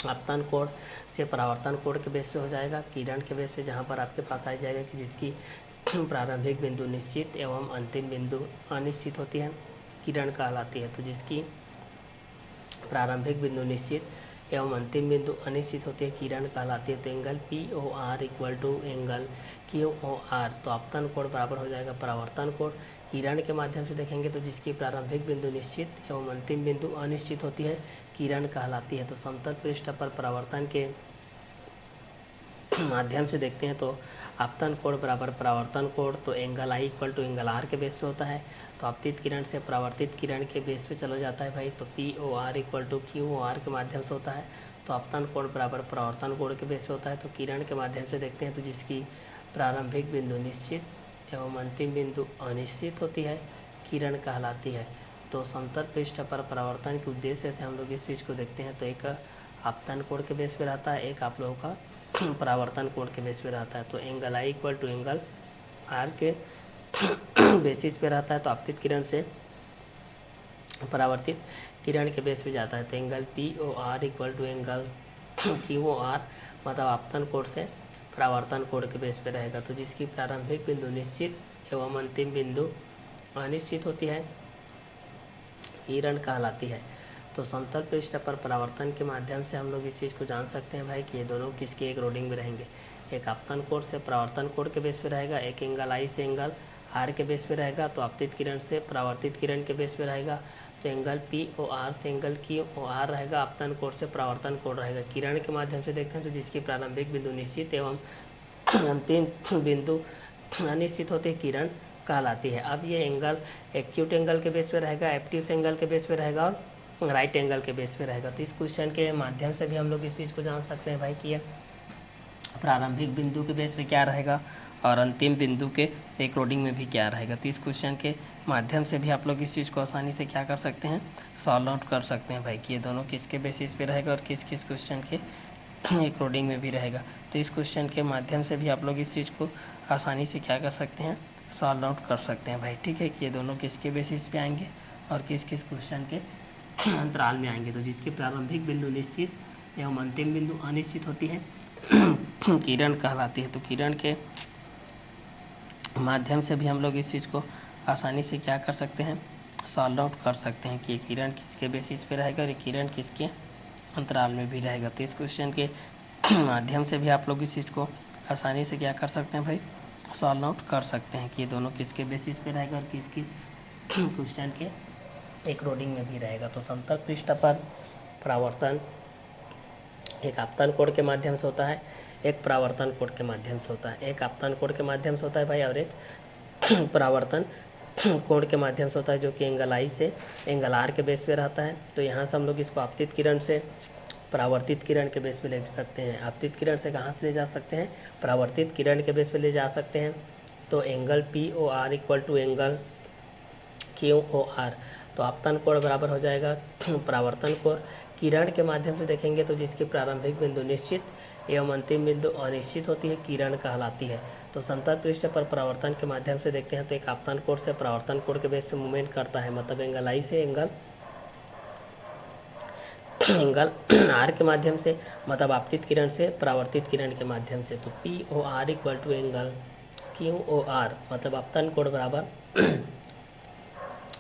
अपतन कोण से परावर्तन कोण के बेस पे हो जाएगा, किरण के बेस पे जहाँ पर आपके पास आ जाएगा कि जिसकी प्रारंभिक बिंदु निश्चित एवं अंतिम बिंदु अनिश्चित होती है, किरण कहलाती है। तो जिसकी प्रारंभिक बिंदु निश्चित एवं अंतिम बिंदु अनिश्चित होती है, किरण कहलाती है। तो angle POR equal to angle QOR, तो अपतन कोण बराबर हो जाएगा परावर्तन कोण। किरण के माध्यम से देखेंगे तो जिसकी प्रारंभिक बिंदु निश्चित एवं अंतिम बिंदु अनिश्चित होती है, किरण कहलाती है। तो समतल पृष्ठ पर परावर्तन के माध्यम से देखते हैं तो अपतन कोण बराबर परावर्तन कोण, तो angle I equal to angle R के बेस पे होता है। तो आपतित किरण से परावर्तित किरण के बेस पे चला जाता है भाई, तो POR इक्वल टू QOR के माध्यम से होता है। तो अपतन कोण बराबर परावर्तन कोण के बेस पे होता है। तो किरण के माध्यम से देखते हैं तो जिसकी प्रारंभिक बिंदु निश्चित एवं अंतिम बिंदु अनिश्चित होती है, किरण कहलाती है। तो समतल पृष्ठ पर परावर्तन के उद्देश्य से हम लोग इस चीज़ को देखते हैं तो एक अपतन कोण के बेस पे रहता है, एक आप लोगों का परावर्तन कोण के बेस पे रहता है। तो angle I equal to angle R के बेसिस पे रहता है। तो आपतित किरण से परावर्तित किरण के बेस पे जाता है। तो angle POR equal to angle QOR मतलब आपतन कोण से परावर्तन कोण के बेस पे रहेगा। तो जिसकी प्रारंभिक बिंदु निश्चित एवं अंतिम बिंदु अनिश्चित होती है, किरण कहलाती है। तो समतल पृष्ठ पर परावर्तन के माध्यम से हम लोग इस चीज़ को जान सकते हैं भाई कि ये दोनों किसके अकॉर्डिंग में रहेंगे, एक अपतन कोण से परावर्तन कोण के बेस पे रहेगा, एक एंगल I से एंगल R के बेस पे रहेगा। तो आपतित किरण से परावर्तित किरण के बेस पे रहेगा, तो एंगल POR से एंगल QOR रहेगा, अपतन कोण से परावर्तन कोण रहेगा। किरण के माध्यम से देखते हैं तो जिसकी प्रारंभिक बिंदु निश्चित एवं अंतिम बिंदु अनिश्चित होते किरण कहलाती है। अब ये एंगल एक्यूट एंगल के बेस पे रहेगा, एब्ट्यूस एंगल के बेस पे रहेगा और राइट एंगल के बेस पे रहेगा। तो इस क्वेश्चन के माध्यम से भी हम लोग इस चीज़ को जान सकते हैं भाई कि ये प्रारंभिक बिंदु के बेस पे क्या रहेगा और अंतिम बिंदु के एकोर्डिंग में भी क्या रहेगा। तो इस क्वेश्चन के माध्यम से भी आप लोग इस चीज़ को आसानी से क्या कर सकते हैं, सॉल्व आउट कर सकते हैं भाई कि ये दोनों किसके बेसिस पे रहेगा और किस किस क्वेश्चन के एकोर्डिंग में भी रहेगा। तो इस क्वेश्चन के माध्यम से भी आप लोग इस चीज़ को आसानी से क्या कर सकते हैं, सॉल्व आउट कर सकते हैं भाई। ठीक है कि ये दोनों किसके बेसिस पे आएंगे और किस किस क्वेश्चन के अंतराल में आएंगे। तो जिसकी प्रारंभिक बिंदु निश्चित एवं अंतिम बिंदु अनिश्चित होती है किरण कहलाती है। तो किरण के माध्यम से भी हम लोग इस चीज़ को आसानी से क्या कर सकते हैं, सॉल्व आउट कर सकते हैं कि ये किरण किसके बेसिस पे रहेगा और ये किरण किसके अंतराल में भी रहेगा। तो इस क्वेश्चन के माध्यम से भी आप लोग इस चीज़ को आसानी से क्या कर सकते हैं भाई, सॉल्व आउट कर सकते हैं कि ये दोनों किसके बेसिस पे रहेगा और किस किस क्वेश्चन के एकोर्डिंग में भी रहेगा। तो समतल पृष्ठ पर परावर्तन एक आपतन कोण के माध्यम से होता है, एक परावर्तन कोण के माध्यम से होता है। एक आपतन कोण के माध्यम से होता है भाई और एक परावर्तन कोण के माध्यम से होता है, जो कि एंगल आई से एंगल आर के बेस पे रहता है। तो यहाँ से हम लोग इसको आपतित किरण से परावर्तित किरण के बेस पे ले सकते हैं। आपतित किरण से कहाँ से ले जा सकते हैं, परावर्तित किरण के बेस पे ले जा सकते हैं। तो angle P O R equal to angle Q O R. तो आपतन कोण बराबर हो जाएगा परावर्तन कोण। किरण के माध्यम से देखेंगे तो जिसकी प्रारंभिक बिंदु निश्चित एवं अंतिम बिंदु अनिश्चित होती है किरण कहलाती है। तो समतल पृष्ठ पर परावर्तन के माध्यम से देखते हैं तो एक आपतन कोण से परावर्तन कोण के बेस पे मूवमेंट करता है, मतलब एंगल आई से एंगल आर के माध्यम से, मतलब आपतित किरण से परावर्तित किरण के माध्यम से। तो P O R equal to angle Q O R, मतलब आपतन कोण बराबर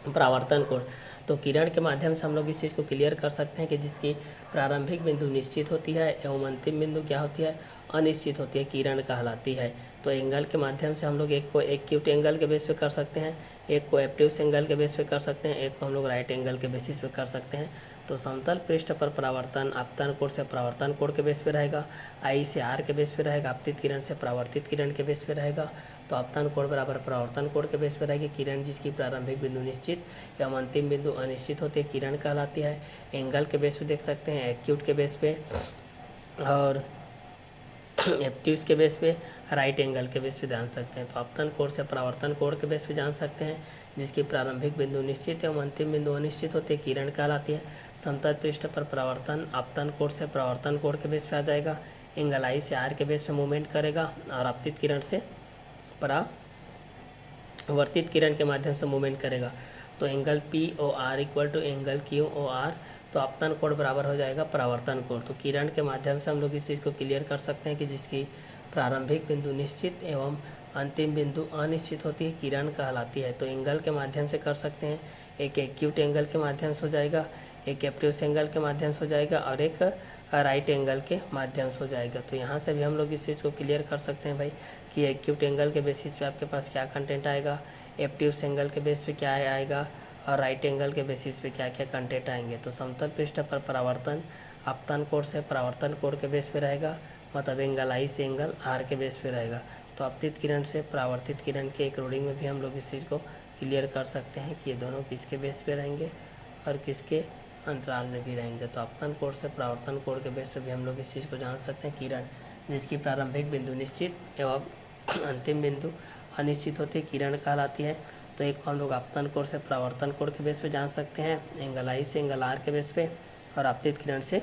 परावर्तन कोण। तो किरण के माध्यम से हम लोग इस चीज़ को क्लियर कर सकते हैं कि जिसकी प्रारंभिक बिंदु निश्चित होती है एवं अंतिम बिंदु क्या होती है, अनिश्चित होती है, किरण कहलाती है। तो एंगल के माध्यम से हम लोग एक को एक्यूट एंगल के बेस पे कर सकते हैं, एक को एब्ट्यूस एंगल के बेस पे कर सकते हैं, एक को हम लोग राइट एंगल के बेसिस पे कर सकते हैं। तो समतल पृष्ठ पर परावर्तन आपतन कोण से परावर्तन कोण के बेस पे रहेगा, आई से आर के बेस पे रहेगा, आपतित किरण से परावर्तित किरण के बेस पे रहेगा। तो आपतन कोण बराबर परावर्तन कोण के बेस पे रहेगी। किरण जिसकी प्रारंभिक बिंदु निश्चित एवं अंतिम बिंदु अनिश्चित होती है किरण कहलाती है। एंगल के बेस पे देख सकते हैं, एक्यूट के बेस पे और एब्ट्यूस के बेस पे, राइट एंगल के बेस पे जान सकते हैं। तो आपतन कोण से परावर्तन कोण के बेस पे जान सकते हैं, जिसकी प्रारंभिक बिंदु निश्चित एवं अंतिम बिंदु अनिश्चित होती है किरण कहलाती है। समतल पृष्ठ पर परावर्तन आपतन कोण से परावर्तन कोण के बेस पे आ जाएगा, एंगल आई से आर के बेस पे मूवमेंट करेगा और आपतित किरण से परावर्तित किरण के माध्यम से मूवमेंट करेगा। तो angle P O R equal to angle Q O R. तो आपतन कोण बराबर हो जाएगा परावर्तन कोण। तो किरण के माध्यम से हम लोग इस चीज़ को क्लियर कर सकते हैं कि जिसकी प्रारंभिक बिंदु निश्चित एवं अंतिम बिंदु अनिश्चित होती है किरण कहलाती है। तो एंगल के माध्यम से कर सकते हैं, एक एक्यूट एंगल के माध्यम से हो जाएगा, एक एब्ट्यूस एंगल के माध्यम से हो जाएगा और एक राइट एंगल के माध्यम से हो जाएगा। तो यहाँ से भी हम लोग इस चीज़ को क्लियर कर सकते हैं भाई कि एक्यूट एंगल के बेसिस पे आपके पास क्या कंटेंट आएगा, एब्ट्यूस एंगल के बेस पे क्या आएगा और राइट एंगल के बेसिस पे क्या क्या कंटेंट आएंगे। तो समतल पृष्ठ पर परावर्तन आपतन कोण से परावर्तन कोण के बेस पे रहेगा, मतलब एंगल आई से एंगल आर के बेस पे रहेगा। तो आपतित किरण से परावर्तित किरण के एकोर्डिंग में भी हम लोग इस चीज़ को क्लियर कर सकते हैं कि ये दोनों किसके बेस पे रहेंगे और किसके अंतराल में भी रहेंगे। तो आपतन कोण से परावर्तन कोण के बेस पे भी हम लोग इस चीज़ को जान सकते हैं, किरण जिसकी प्रारंभिक बिंदु निश्चित एवं अंतिम बिंदु अनिश्चित होती है किरण कहलाती है। तो एक को हम लोग आपतन कोण से परावर्तन कोण के बेस पे जान सकते हैं, एंगल आई से एंगल आर के बेस पे, और आपतित किरण से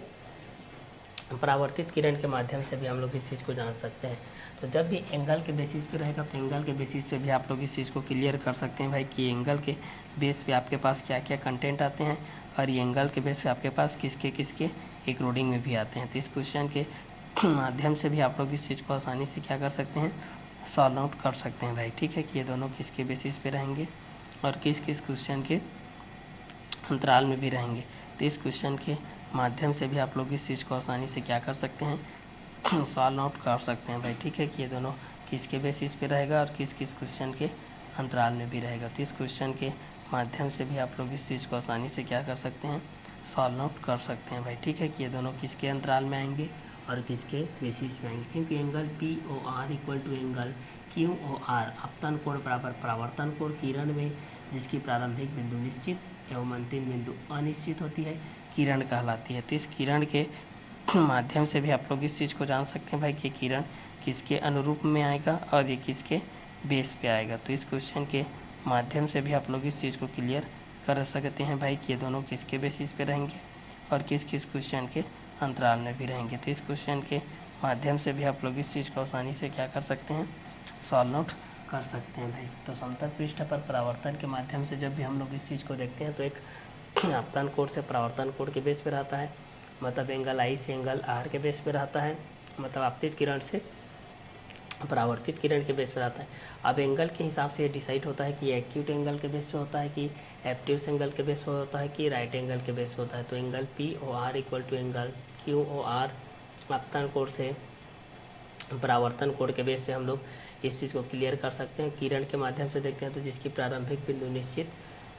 परावर्तित किरण के माध्यम से भी हम लोग इस चीज़ को जान सकते हैं। तो जब भी एंगल के बेसिस पे रहेगा तो एंगल के बेसिस पे भी आप लोग इस चीज़ को क्लियर कर सकते हैं भाई कि एंगल के बेस पे आपके पास क्या क्या कंटेंट आते हैं और ये एंगल के बेस पे आपके पास किसके किसके एकोर्डिंग में भी आते हैं। तो इस क्वेश्चन के माध्यम से भी आप लोग इस चीज़ को आसानी से क्या कर सकते हैं, सॉल्व आउट कर सकते हैं भाई। ठीक है कि ये दोनों किसके बेसिस पे रहेंगे और किस किस क्वेश्चन के अंतराल में भी रहेंगे। तो इस क्वेश्चन के माध्यम से भी आप लोग इस चीज़ को आसानी से क्या कर सकते हैं, सॉल्व आउट कर सकते हैं भाई। ठीक है कि ये दोनों किसके बेसिस पे रहेगा और किस किस क्वेश्चन के अंतराल में भी रहेगा। तो इस क्वेश्चन के माध्यम से भी आप लोग इस चीज़ को आसानी से क्या कर सकते हैं, सॉल्व आउट कर सकते हैं भाई। ठीक है कि ये दोनों किसके अंतराल में आएंगे और किसके बेसिस पे आएंगे, क्योंकि angle P O R equal to angle Q O R, आपतन कोण बराबर परावर्तन कोण किरण में जिसकी प्रारंभिक बिंदु निश्चित एवं अंतिम बिंदु अनिश्चित होती है, किरण कहलाती है। तो इस किरण के माध्यम से भी आप लोग इस चीज़ को जान सकते हैं भाई कि किरण किसके अनुरूप में आएगा और ये किसके बेस पे आएगा। तो इस क्वेश्चन के माध्यम से भी आप लोग इस चीज़ को क्लियर कर सकते हैं भाई कि ये दोनों किसके बेसिस पे रहेंगे और किस किस क्वेश्चन के अंतराल में भी रहेंगे। तो इस क्वेश्चन के माध्यम से भी आप लोग इस चीज़ को आसानी से क्या कर सकते हैं, सॉल्व आउट कर सकते हैं भाई। तो समतल पृष्ठ पर परावर्तन के माध्यम से जब भी हम लोग इस चीज़ को देखते हैं तो एक आपतन कोण से परावर्तन कोण के बेस पे रहता है, मतलब एंगल आई से एंगल आर के बेस पे रहता है, मतलब आपतित किरण से परावर्तित किरण के बेस पे रहता है। अब एंगल के हिसाब से ये डिसाइड होता है कि ये एक्यूट एंगल के बेस पे होता है कि एब्ट्यूस एंगल के बेस पे होता है कि राइट एंगल के बेस पे होता है। तो angle P O R equal to angle Q O R आपतन कोण से परावर्तन कोण के बेस पे हम लोग इस चीज़ को क्लियर कर सकते हैं। किरण के माध्यम से देखते हैं तो जिसकी प्रारंभिक बिंदु निश्चित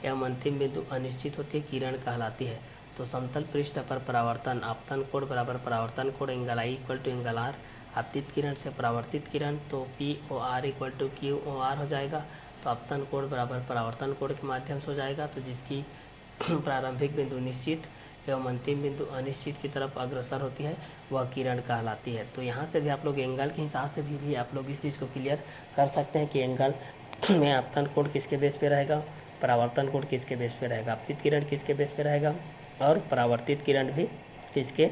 एवं अंतिम बिंदु अनिश्चित होती है, किरण कहलाती है। तो समतल पृष्ठ पर परावर्तन आपतन कोण बराबर परावर्तन कोण angle I equal to angle R, आपतित किरण से परावर्तित किरण तो P O R equal to Q O R हो जाएगा। तो आपतन कोण बराबर परावर्तन कोण के माध्यम से हो जाएगा। तो जिसकी प्रारंभिक बिंदु निश्चित एवं अंतिम बिंदु अनिश्चित की तरफ अग्रसर होती है वह किरण कहलाती है। तो यहाँ से भी आप लोग एंगल के हिसाब से भी आप लोग इस चीज़ को क्लियर कर सकते हैं कि एंगल में आपतन कोण किसके बेस पे रहेगा, परावर्तन कोण किसके बेस पे रहेगा, आपतित किरण किसके बेस पे रहेगा और परावर्तित किरण भी किसके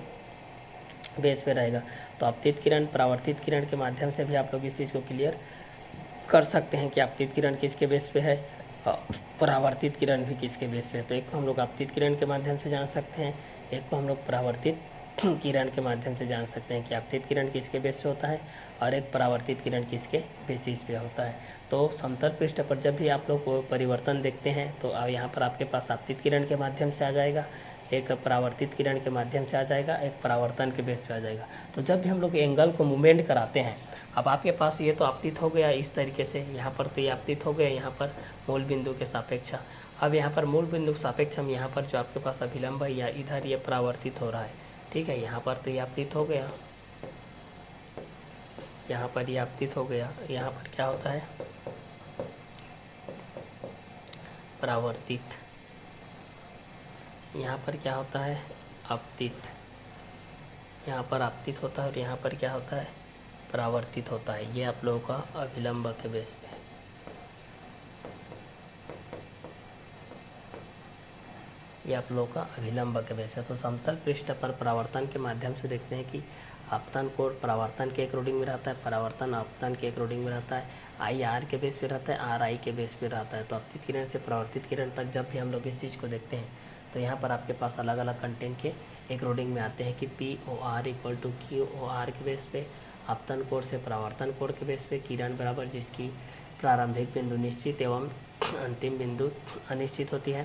बेस पे रहेगा। तो आपतित किरण परावर्तित किरण के माध्यम से भी आप लोग इस चीज़ को क्लियर कर सकते हैं कि आपतित किरण किसके बेस पे है, परावर्तित किरण भी किसके बेस पे है। तो एक को हम लोग आपतित किरण के माध्यम से जान सकते हैं, एक को हम लोग परावर्तित किरण के माध्यम से जान सकते हैं कि आपतित किरण किसके बेस पे होता है और एक परावर्तित किरण किसके बेसिस पे होता है। तो समतल पृष्ठ पर जब भी आप लोग परिवर्तन देखते हैं तो यहाँ पर आपके पास आपतित किरण के माध्यम से आ जाएगा, एक परावर्तित किरण के माध्यम से आ जाएगा, एक परावर्तन के बेस पे आ जाएगा। तो जब भी हम लोग एंगल को मूवमेंट कराते हैं, अब आपके पास ये तो आपतित हो गया इस तरीके से, यहाँ पर तो ये आपतित हो गया यहाँ पर मूल बिंदु के सापेक्ष। अब यहाँ पर मूल बिंदु के सापेक्ष हम यहाँ पर जो आपके पास अभिलंब है या इधर ये परावर्तित हो रहा है, ठीक है। यहाँ पर तो ये आपतित हो गया, यहाँ पर ये आपतित हो गया, यहाँ पर क्या होता है परावर्तित, यहाँ पर क्या होता है आपतित, यहाँ पर आपतित होता है और यहाँ पर क्या होता है परावर्तित होता है। ये आप लोगों का अभिलंब के बेस पे, ये आप लोगों का अभिलंब के बेस है। तो समतल पृष्ठ पर परावर्तन के माध्यम से देखते हैं कि आपतन कोण परावर्तन के एक रीडिंग में रहता है, परावर्तन आपतन के एक रीडिंग में रहता है, आई आर के बेस पे रहता है, आर आई के बेस पे रहता है। तो आपतित किरण से परावर्तित किरण तक जब भी हम लोग इस चीज़ को देखते हैं तो यहाँ पर आपके पास अलग अलग कंटेंट के एक रीडिंग में आते हैं कि P O R equal to Q O R के बेस पे, आपतन कोण से परावर्तन कोण के बेस पे, किरण बराबर जिसकी प्रारंभिक बिंदु निश्चित एवं अंतिम बिंदु अनिश्चित होती है,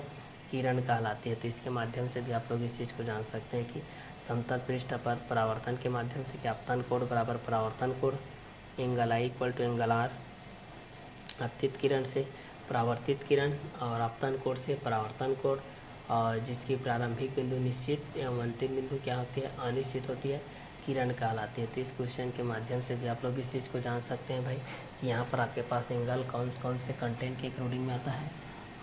किरण कहलाती है। तो इसके माध्यम से भी आप लोग इस चीज़ को जान सकते हैं कि समतल पृष्ठ पर परावर्तन के माध्यम से कि आपतन कोण बराबर परावर्तन कोण angle I equal to angle R, आपतित किरण से परावर्तित किरण और आपतन कोण से परावर्तन कोण और जिसकी प्रारंभिक बिंदु निश्चित एवं अंतिम बिंदु क्या होती है अनिश्चित होती है, किरण कहलाती है। तो इस क्वेश्चन के माध्यम से भी आप लोग इस चीज़ को जान सकते हैं भाई कि यहाँ पर आपके पास एंगल कौन कौन से कंटेंट के अकॉर्डिंग में आता है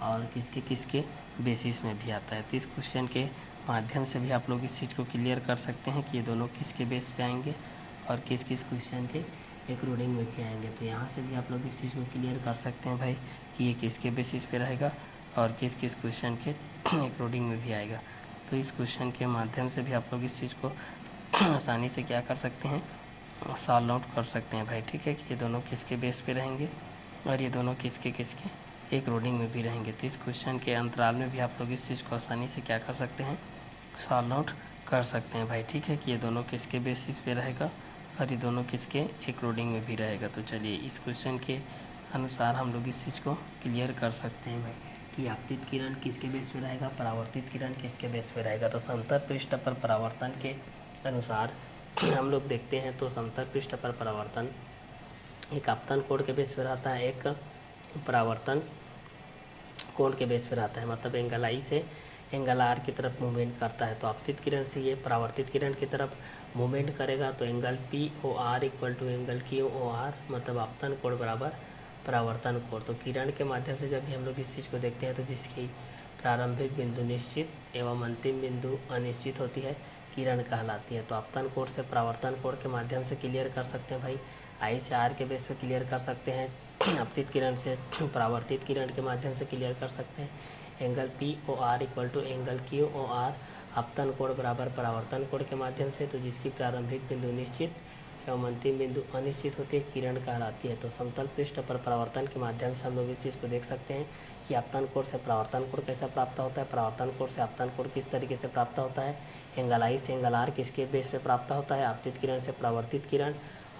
और किसके किसके बेसिस में भी आता है। तो इस क्वेश्चन के माध्यम से भी आप लोग इस चीज़ को क्लियर कर सकते हैं कि ये दोनों किसके बेस पे आएंगे और किस किस क्वेश्चन के अकॉर्डिंग में भी आएंगे। तो यहाँ से भी आप लोग इस चीज़ को क्लियर कर सकते हैं भाई कि ये किसके बेसिस पे रहेगा और किस किस क्वेश्चन के अकॉर्डिंग में भी आएगा। तो इस क्वेश्चन के माध्यम से भी आप लोग इस चीज़ को आसानी से क्या कर सकते हैं, सॉल्व आउट कर सकते हैं भाई, ठीक है, कि ये दोनों किसके बेस पे रहेंगे और ये दोनों किसके किसके एक रीडिंग में भी रहेंगे। तो इस क्वेश्चन के अंतराल में भी आप लोग इस चीज़ को आसानी से क्या कर सकते हैं, सॉल्व आउट कर सकते हैं भाई, ठीक है, कि ये दोनों किसके बेसिस पे रहेगा और ये दोनों किसके एक रीडिंग में भी रहेगा। तो चलिए इस क्वेश्चन के अनुसार हम लोग इस चीज़ को क्लियर कर सकते हैं भाई कि आपतित किरण किसके बेस पे रहेगा, परावर्तित किरण किसके बेस पे रहेगा। तो समतल पृष्ठ पर परावर्तन के अनुसार हम लोग देखते हैं तो समतल पृष्ठ पर परावर्तन एक आपतन कोण के बेस पे रहता है, एक परावर्तन कोण के बेस पे रहता है, मतलब एंगल आई से एंगल आर की तरफ मूवमेंट करता है। तो आपतित किरण से ये परावर्तित किरण की तरफ मूवमेंट करेगा तो angle P O R equal to angle Q O R, मतलब आपतन कोण बराबर परावर्तन कोण। तो किरण के माध्यम से जब भी हम लोग इस चीज़ को देखते हैं तो जिसकी प्रारंभिक बिंदु निश्चित एवं अंतिम बिंदु अनिश्चित होती है, किरण कहलाती है। तो आपतन कोण से परावर्तन कोण के माध्यम से क्लियर कर सकते हैं भाई, आई से आर के बेस पे क्लियर कर सकते हैं, आपतित किरण से परावर्तित किरण के माध्यम से क्लियर कर सकते हैं। Angle P O R equal to angle Q O R, आपतन कोण बराबर परावर्तन कोण के माध्यम से, तो जिसकी प्रारंभिक बिंदु निश्चित एवं अंतिम बिंदु अनिश्चित होती है, किरण कहलाती है। तो समतल पृष्ठ पर परावर्तन के माध्यम से हम लोग इस चीज़ को देख सकते हैं कि आपतन कोण से परावर्तन कोण कैसा प्राप्त होता है, परावर्तन कोण से आपतन कोण किस तरीके से प्राप्त होता है, एंगल आई से एंगल आर किसके बेस पे प्राप्त होता है, आपतित किरण से परावर्तित किरण,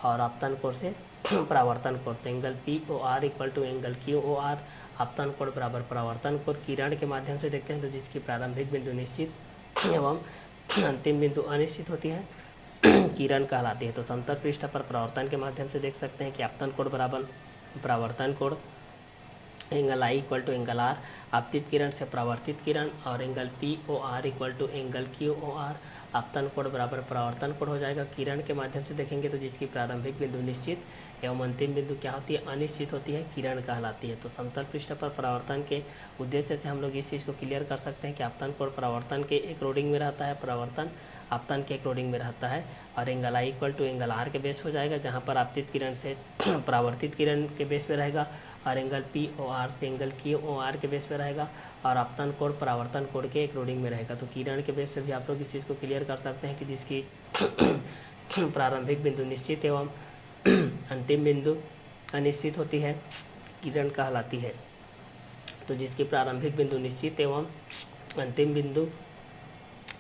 और आपतन कोण से परावर्तन कोण। तो angle P O R equal to angle Q O R, आपतन कोण बराबर परावर्तन कोण, किरण के माध्यम से देखते हैं तो जिसकी प्रारंभिक बिंदु निश्चित एवं अंतिम बिंदु अनिश्चित होती है, किरण कहलाती है। तो समतल पृष्ठ पर परावर्तन के माध्यम से देख सकते हैं कि आपतन कोण बराबर परावर्तन कोण, angle I equal to angle R, आपतित किरण से परावर्तित किरण, और angle P O R equal to angle Q O R, आपतन कोण बराबर परावर्तन कोण हो जाएगा। किरण के माध्यम से देखेंगे तो जिसकी प्रारंभिक बिंदु निश्चित एवं अंतिम बिंदु क्या होती है, अनिश्चित होती है, किरण कहलाती है। तो समतल पृष्ठ पर परावर्तन के उद्देश्य से हम लोग इस चीज़ को क्लियर कर सकते हैं कि आपतन कोण परावर्तन के एक रोडिंग में रहता है, परावर्तन आपतन के एक रोडिंग में रहता है, और angle I equal to angle R के बेस हो जाएगा, जहाँ पर आपतित किरण से परावर्तित किरण के बेस पे रहेगा, और एंगल पी ओ आर से एंगल क्यू ओ आर के बेस पे रहेगा, और आपतन कोण परावर्तन कोण के एक रोडिंग में रहेगा। तो किरण के बेस पे भी आप लोग इस चीज़ को क्लियर कर सकते हैं कि जिसकी प्रारंभिक बिंदु निश्चित एवं अंतिम बिंदु अनिश्चित होती है, किरण कहलाती है। तो जिसकी प्रारंभिक बिंदु निश्चित एवं अंतिम बिंदु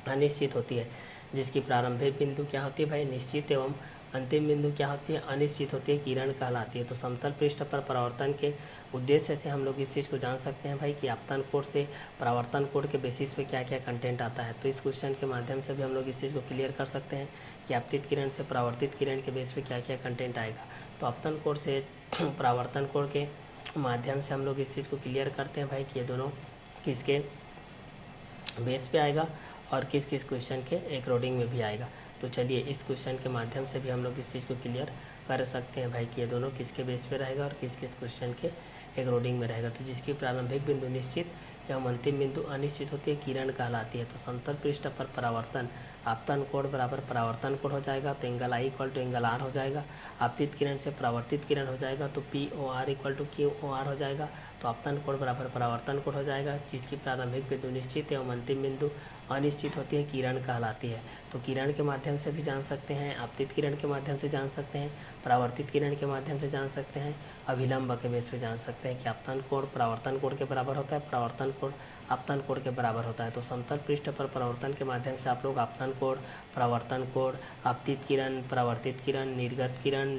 अनिश्चित होती है, जिसकी प्रारंभिक बिंदु क्या होती है भाई, निश्चित एवं अंतिम बिंदु क्या होती है, अनिश्चित होती है, किरण कहलाती है। तो समतल पृष्ठ पर परावर्तन के उद्देश्य से हम लोग इस चीज़ को जान सकते हैं भाई कि आपतन कोण से परावर्तन कोण के बेसिस पे क्या क्या कंटेंट आता है। तो इस क्वेश्चन के माध्यम से भी हम लोग इस चीज़ को क्लियर कर सकते हैं कि आपतित किरण से परावर्तित किरण के बेस पे क्या क्या कंटेंट आएगा। तो आपतन कोण से परावर्तन कोण के माध्यम से हम लोग इस चीज़ को क्लियर करते हैं भाई कि ये दोनों किसके बेस पे आएगा और किस किस क्वेश्चन के एक रोडिंग में भी आएगा। तो चलिए इस क्वेश्चन के माध्यम से भी हम लोग इस चीज़ को क्लियर कर सकते हैं भाई कि ये दोनों किसके बेस पे रहेगा और किस किस क्वेश्चन के एक रोडिंग में रहेगा। तो जिसकी प्रारंभिक बिंदु निश्चित एवं अंतिम बिंदु अनिश्चित होती है, किरण कहलाती है। तो समतल पृष्ठ पर परावर्तन आपतन कोण बराबर परावर्तन कोण हो जाएगा, तो angle I equal to angle R हो जाएगा। आपतित किरण से परावर्तित किरण हो जाएगा, तो P O R equal to Q O R हो जाएगा। तो आपतन कोण बराबर परावर्तन कोण हो जाएगा, जिसकी प्रारंभिक बिंदु निश्चित एवं अंतिम बिंदु अनिश्चित होती है, किरण कहलाती है। तो किरण के माध्यम से भी जान सकते हैं, आपतित किरण के माध्यम से जान सकते हैं, परावर्तित किरण के माध्यम से जान सकते हैं, अभिलंब के बेस पे जान सकते हैं कि आपतन कोण परावर्तन कोण के बराबर होता है, परावर्तन कोण आपतन कोण के बराबर होता है। तो समतल पृष्ठ पर परावर्तन के माध्यम से आप लोग आपतन कोण, परावर्तन कोण, आपतित किरण, परावर्तित किरण,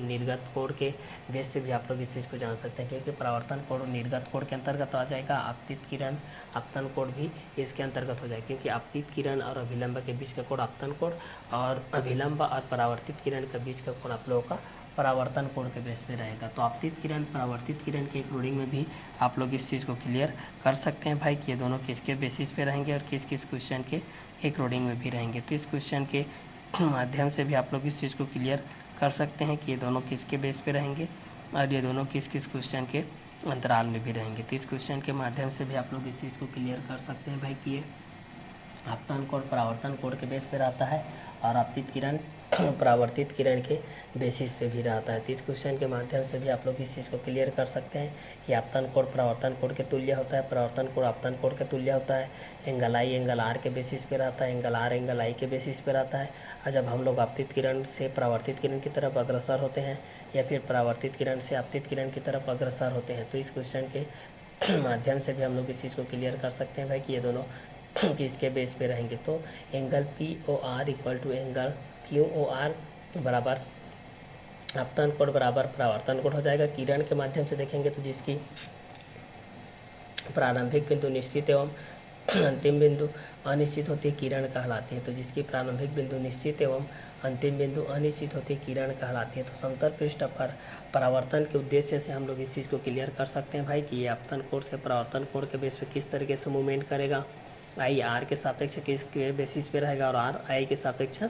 निर्गत कोण के बेस से भी आप लोग इस चीज़ को जान सकते हैं, क्योंकि परावर्तन कोण निर्गत कोण के अंतर्गत आ जाएगा, आपतित किरण आपतन कोण भी इसके अंतर्गत हो जाएगा, क्योंकि आपतित किरण और अभिलंब के बीच का कोण आपतन कोण, और अभिलंब और परावर्तित किरण के बीच का कोण आप लोगों का परावर्तन कोण के बेस पे रहेगा। तो आपतित किरण परावर्तित किरण के एक रूलिंग में भी आप लोग इस चीज़ को क्लियर कर सकते हैं भाई कि ये दोनों किसके बेसिस पे रहेंगे और किस किस क्वेश्चन के एक रूलिंग में भी रहेंगे। तो इस क्वेश्चन के माध्यम से भी आप लोग इस चीज़ को क्लियर कर सकते हैं कि ये दोनों किसके बेस पे रहेंगे और ये दोनों किस किस क्वेश्चन के अंतराल में भी रहेंगे। तो इस क्वेश्चन के माध्यम से भी आप लोग इस चीज़ को क्लियर कर सकते हैं भाई कि ये आपतन कोण परावर्तन कोण के बेस पे रहता है और आपतित किरण परावर्तित किरण के बेसिस पे भी रहता है। तो इस क्वेश्चन के माध्यम से भी आप लोग इस चीज़ को क्लियर कर सकते हैं कि आपतन कोण परावर्तन कोण के तुल्य होता है, परावर्तन कोण आपतन कोण के तुल्य होता है, एंगल आई एंगल आर के बेसिस पे रहता है, एंगल आर एंगल आई के बेसिस पे रहता है। और जब हम लोग आपतित किरण से परावर्तित किरण की तरफ अग्रसर होते हैं या फिर परावर्तित किरण से आपतित किरण की तरफ अग्रसर होते हैं, तो इस क्वेश्चन के माध्यम से भी हम लोग इस चीज़ को क्लियर कर सकते हैं भाई कि ये दोनों किसके बेस पे रहेंगे। तो angle P O R equal to angle Q O R बराबर आपतन कोण बराबर परावर्तन कोण हो जाएगा। किरण के माध्यम से देखेंगे तो जिसकी प्रारंभिक बिंदु निश्चित एवं अंतिम बिंदु अनिश्चित होती है, किरण कहलाती है। तो जिसकी प्रारंभिक बिंदु निश्चित एवं अंतिम बिंदु अनिश्चित होती है, किरण कहलाती है। तो समतल पृष्ठ पर परावर्तन के उद्देश्य से हम लोग इस चीज़ को क्लियर कर सकते हैं भाई कि ये आपतन कोण से परावर्तन कोण के बेस पे किस तरीके से मूवमेंट करेगा। आई आर के सापेक्ष किसके बेसिस पे रहेगा और आर आई के सापेक्ष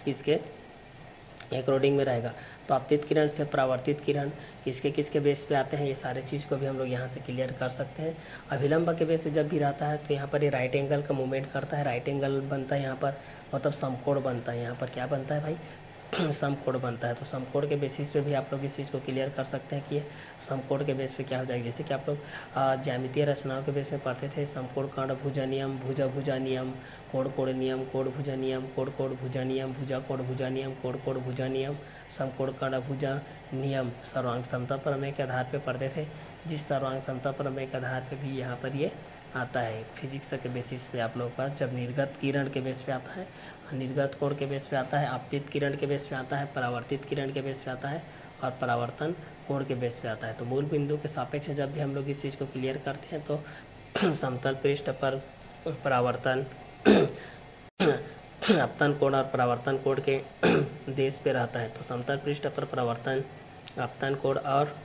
किसके अकॉर्डिंग में रहेगा। तो आपतित किरण से परावर्तित किरण किसके किसके बेस पे आते हैं, ये सारे चीज़ को भी हम लोग यहाँ से क्लियर कर सकते हैं। अभिलंब के बेस पे जब भी रहता है तो यहाँ पर ये राइट एंगल का मूवमेंट करता है, राइट एंगल बनता है यहाँ पर, मतलब समकोण बनता है। यहाँ पर क्या बनता है भाई, समकोण बनता है। तो समकोण के बेसिस पे भी आप लोग इस चीज़ को क्लियर कर सकते हैं कि ये समकोण के बेस पे क्या हो जाएगा। जैसे कि आप लोग ज्यामितीय रचनाओं के बेस में पढ़ते थे, समकोण कर्ण भुजा नियम, भुजा भुजा नियम, कोण कोण नियम, कोण भुजा नियम, कोण कोण भुजा नियम, भुजा कोण भुजा नियम, कोण कोण भुजा नियम, समकोण कर्ण भुजा नियम सर्वांग समता प्रमेय के आधार पर पढ़ते थे। जिस सर्वांग समता प्रमेय के आधार पर भी यहाँ पर ये आता है फिजिक्स के बेसिस पे आप लोगों के पास। जब निर्गत किरण के बेस पे आता है, निर्गत कोण के बेस पे आता है, आपतित किरण के बेस पे आता है, परावर्तित किरण के बेस पे आता है और परावर्तन कोण के बेस पे आता है। तो मूल बिंदु के सापेक्ष जब भी हम लोग इस चीज़ को क्लियर करते हैं तो समतल पृष्ठ पर परावर्तन आपतन कोण और परावर्तन कोण के देश पे रहता है। तो समतल पृष्ठ पर परावर्तन आपतन कोण और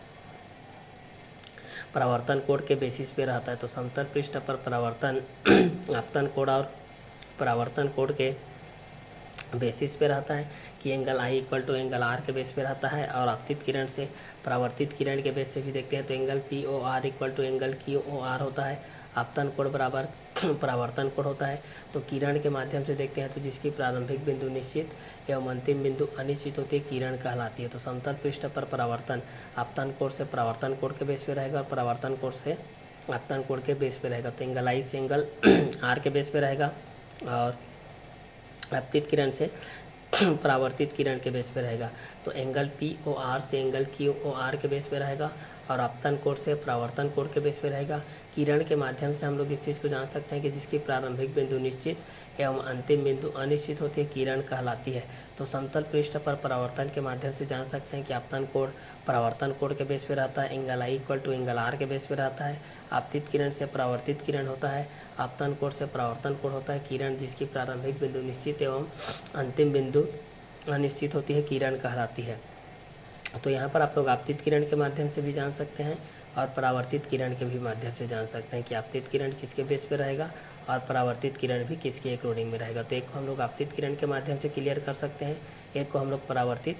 परावर्तन कोण के बेसिस पे रहता है। तो समतल पृष्ठ पर परावर्तन आपतन कोण और परावर्तन कोण के बेसिस पे रहता है कि angle I equal to angle R के बेस पे रहता है। और आपतित किरण से परावर्तित किरण के बेस से भी देखते हैं तो angle P O R equal to angle Q O R होता है। आपतन कोण बराबर परावर्तन कोण होता है। तो किरण के माध्यम से देखते हैं तो जिसकी प्रारंभिक बिंदु निश्चित एवं अंतिम बिंदु अनिश्चित होती है, किरण कहलाती है। तो समतल पृष्ठ पर परावर्तन आपतन कोण से परावर्तन कोण के बेस पे रहेगा और परावर्तन कोण से आपतन कोण के बेस पे रहेगा। तो एंगल आई से एंगल आर के बेस पे रहेगा और आपतित किरण से परावर्तित किरण के बेस पे रहेगा। तो एंगल पी ओ आर से एंगल क्यू ओ आर के बेस पे रहेगा और आपतन कोण से परावर्तन कोण के बेस पे रहेगा। किरण के माध्यम से हम लोग इस चीज़ को जान सकते हैं कि जिसकी प्रारंभिक बिंदु निश्चित एवं अंतिम बिंदु अनिश्चित होती है, किरण कहलाती है। तो समतल पृष्ठ पर परावर्तन के माध्यम से जान सकते हैं कि आपतन कोण परावर्तन कोण के बेस पे रहता है, angle I equal to angle R के बेस पे रहता है। आपतित किरण से परावर्तित किरण होता है, आपतन कोण से परावर्तन कोण होता है। किरण जिसकी प्रारंभिक बिंदु निश्चित एवं अंतिम बिंदु अनिश्चित होती है, किरण कहलाती है। तो यहाँ पर आप लोग आपतित किरण के माध्यम से भी जान सकते हैं और परावर्तित किरण के भी माध्यम से जान सकते हैं कि आपतित किरण किसके बेस पे रहेगा और परावर्तित किरण भी किसके अकॉर्डिंग में रहेगा। तो एक को हम लोग आपतित किरण के माध्यम से क्लियर कर सकते हैं, एक को हम लोग परावर्तित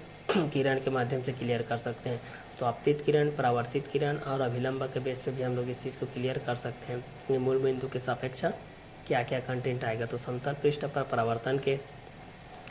किरण के माध्यम से क्लियर कर सकते हैं। तो आपतित किरण, परावर्तित किरण और अभिलंब के बेस पे भी हम लोग इस चीज़ को क्लियर कर सकते हैं। मूल बिंदु के सापेक्ष क्या क्या कंटेंट आएगा। तो समतल पृष्ठ पर परावर्तन के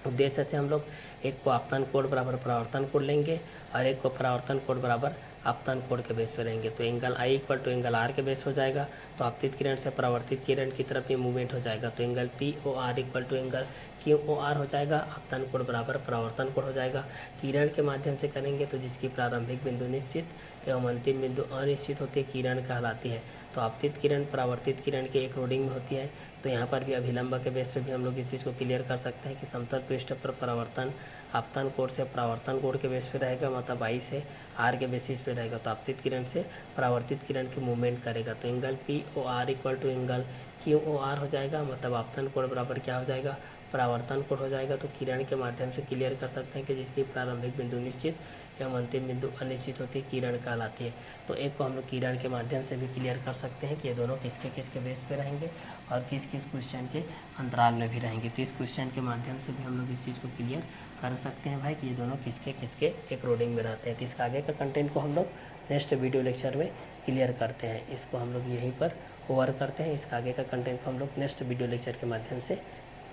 उद्देश्य से हम लोग एक को आपतन कोण बराबर परावर्तन कोण लेंगे और एक को परावर्तन कोण बराबर आपतन कोण के बेस पे रहेंगे। तो angle I equal to angle R के बेस हो जाएगा। तो आपतित किरण से परावर्तित किरण की तरफ ये मूवमेंट हो जाएगा। तो angle P O R equal to angle Q O R हो जाएगा। आपतन कोण बराबर परावर्तन कोण हो जाएगा। किरण के माध्यम से करेंगे तो जिसकी प्रारंभिक बिंदु निश्चित एवं अंतिम बिंदु अनिश्चित होती है, किरण कहलाती है। तो आपतित किरण परावर्तित किरण के अकॉर्डिंग में होती है। तो यहाँ पर भी अभिलंब के बेस पे भी हम लोग इस चीज़ को क्लियर कर सकते हैं कि समतल पृष्ठ पर परावर्तन आपतन कोण से परावर्तन कोण के बेस पे रहेगा, मतलब आई से आर के बेसिस पे रहेगा। तो आपतित किरण से परावर्तित किरण की मूवमेंट करेगा। तो angle P O R equal to angle Q O R हो जाएगा, मतलब आपतन कोण बराबर क्या हो जाएगा, परावर्तन कोण हो जाएगा। तो किरण के माध्यम से क्लियर कर सकते हैं कि जिसकी प्रारंभिक बिंदु निश्चित एवं अंतिम बिंदु अनिश्चित होती है, किरण कहलाती है। तो एक को हम लोग किरण के माध्यम से भी क्लियर कर सकते हैं कि ये दोनों किसके किसके बेस पे रहेंगे और किस किस क्वेश्चन के अंतराल में भी रहेंगे। तो इस क्वेश्चन के माध्यम से भी हम लोग इस चीज़ को क्लियर कर सकते हैं भाई कि ये दोनों किसके किसके अकॉर्डिंग में रहते हैं। तो इसका आगे का कंटेंट को हम लोग नेक्स्ट वीडियो लेक्चर में क्लियर करते हैं। इसको हम लोग यहीं पर ओवर करते हैं। इसका आगे का कंटेंट को हम लोग नेक्स्ट वीडियो लेक्चर के माध्यम से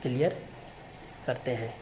क्लियर करते हैं।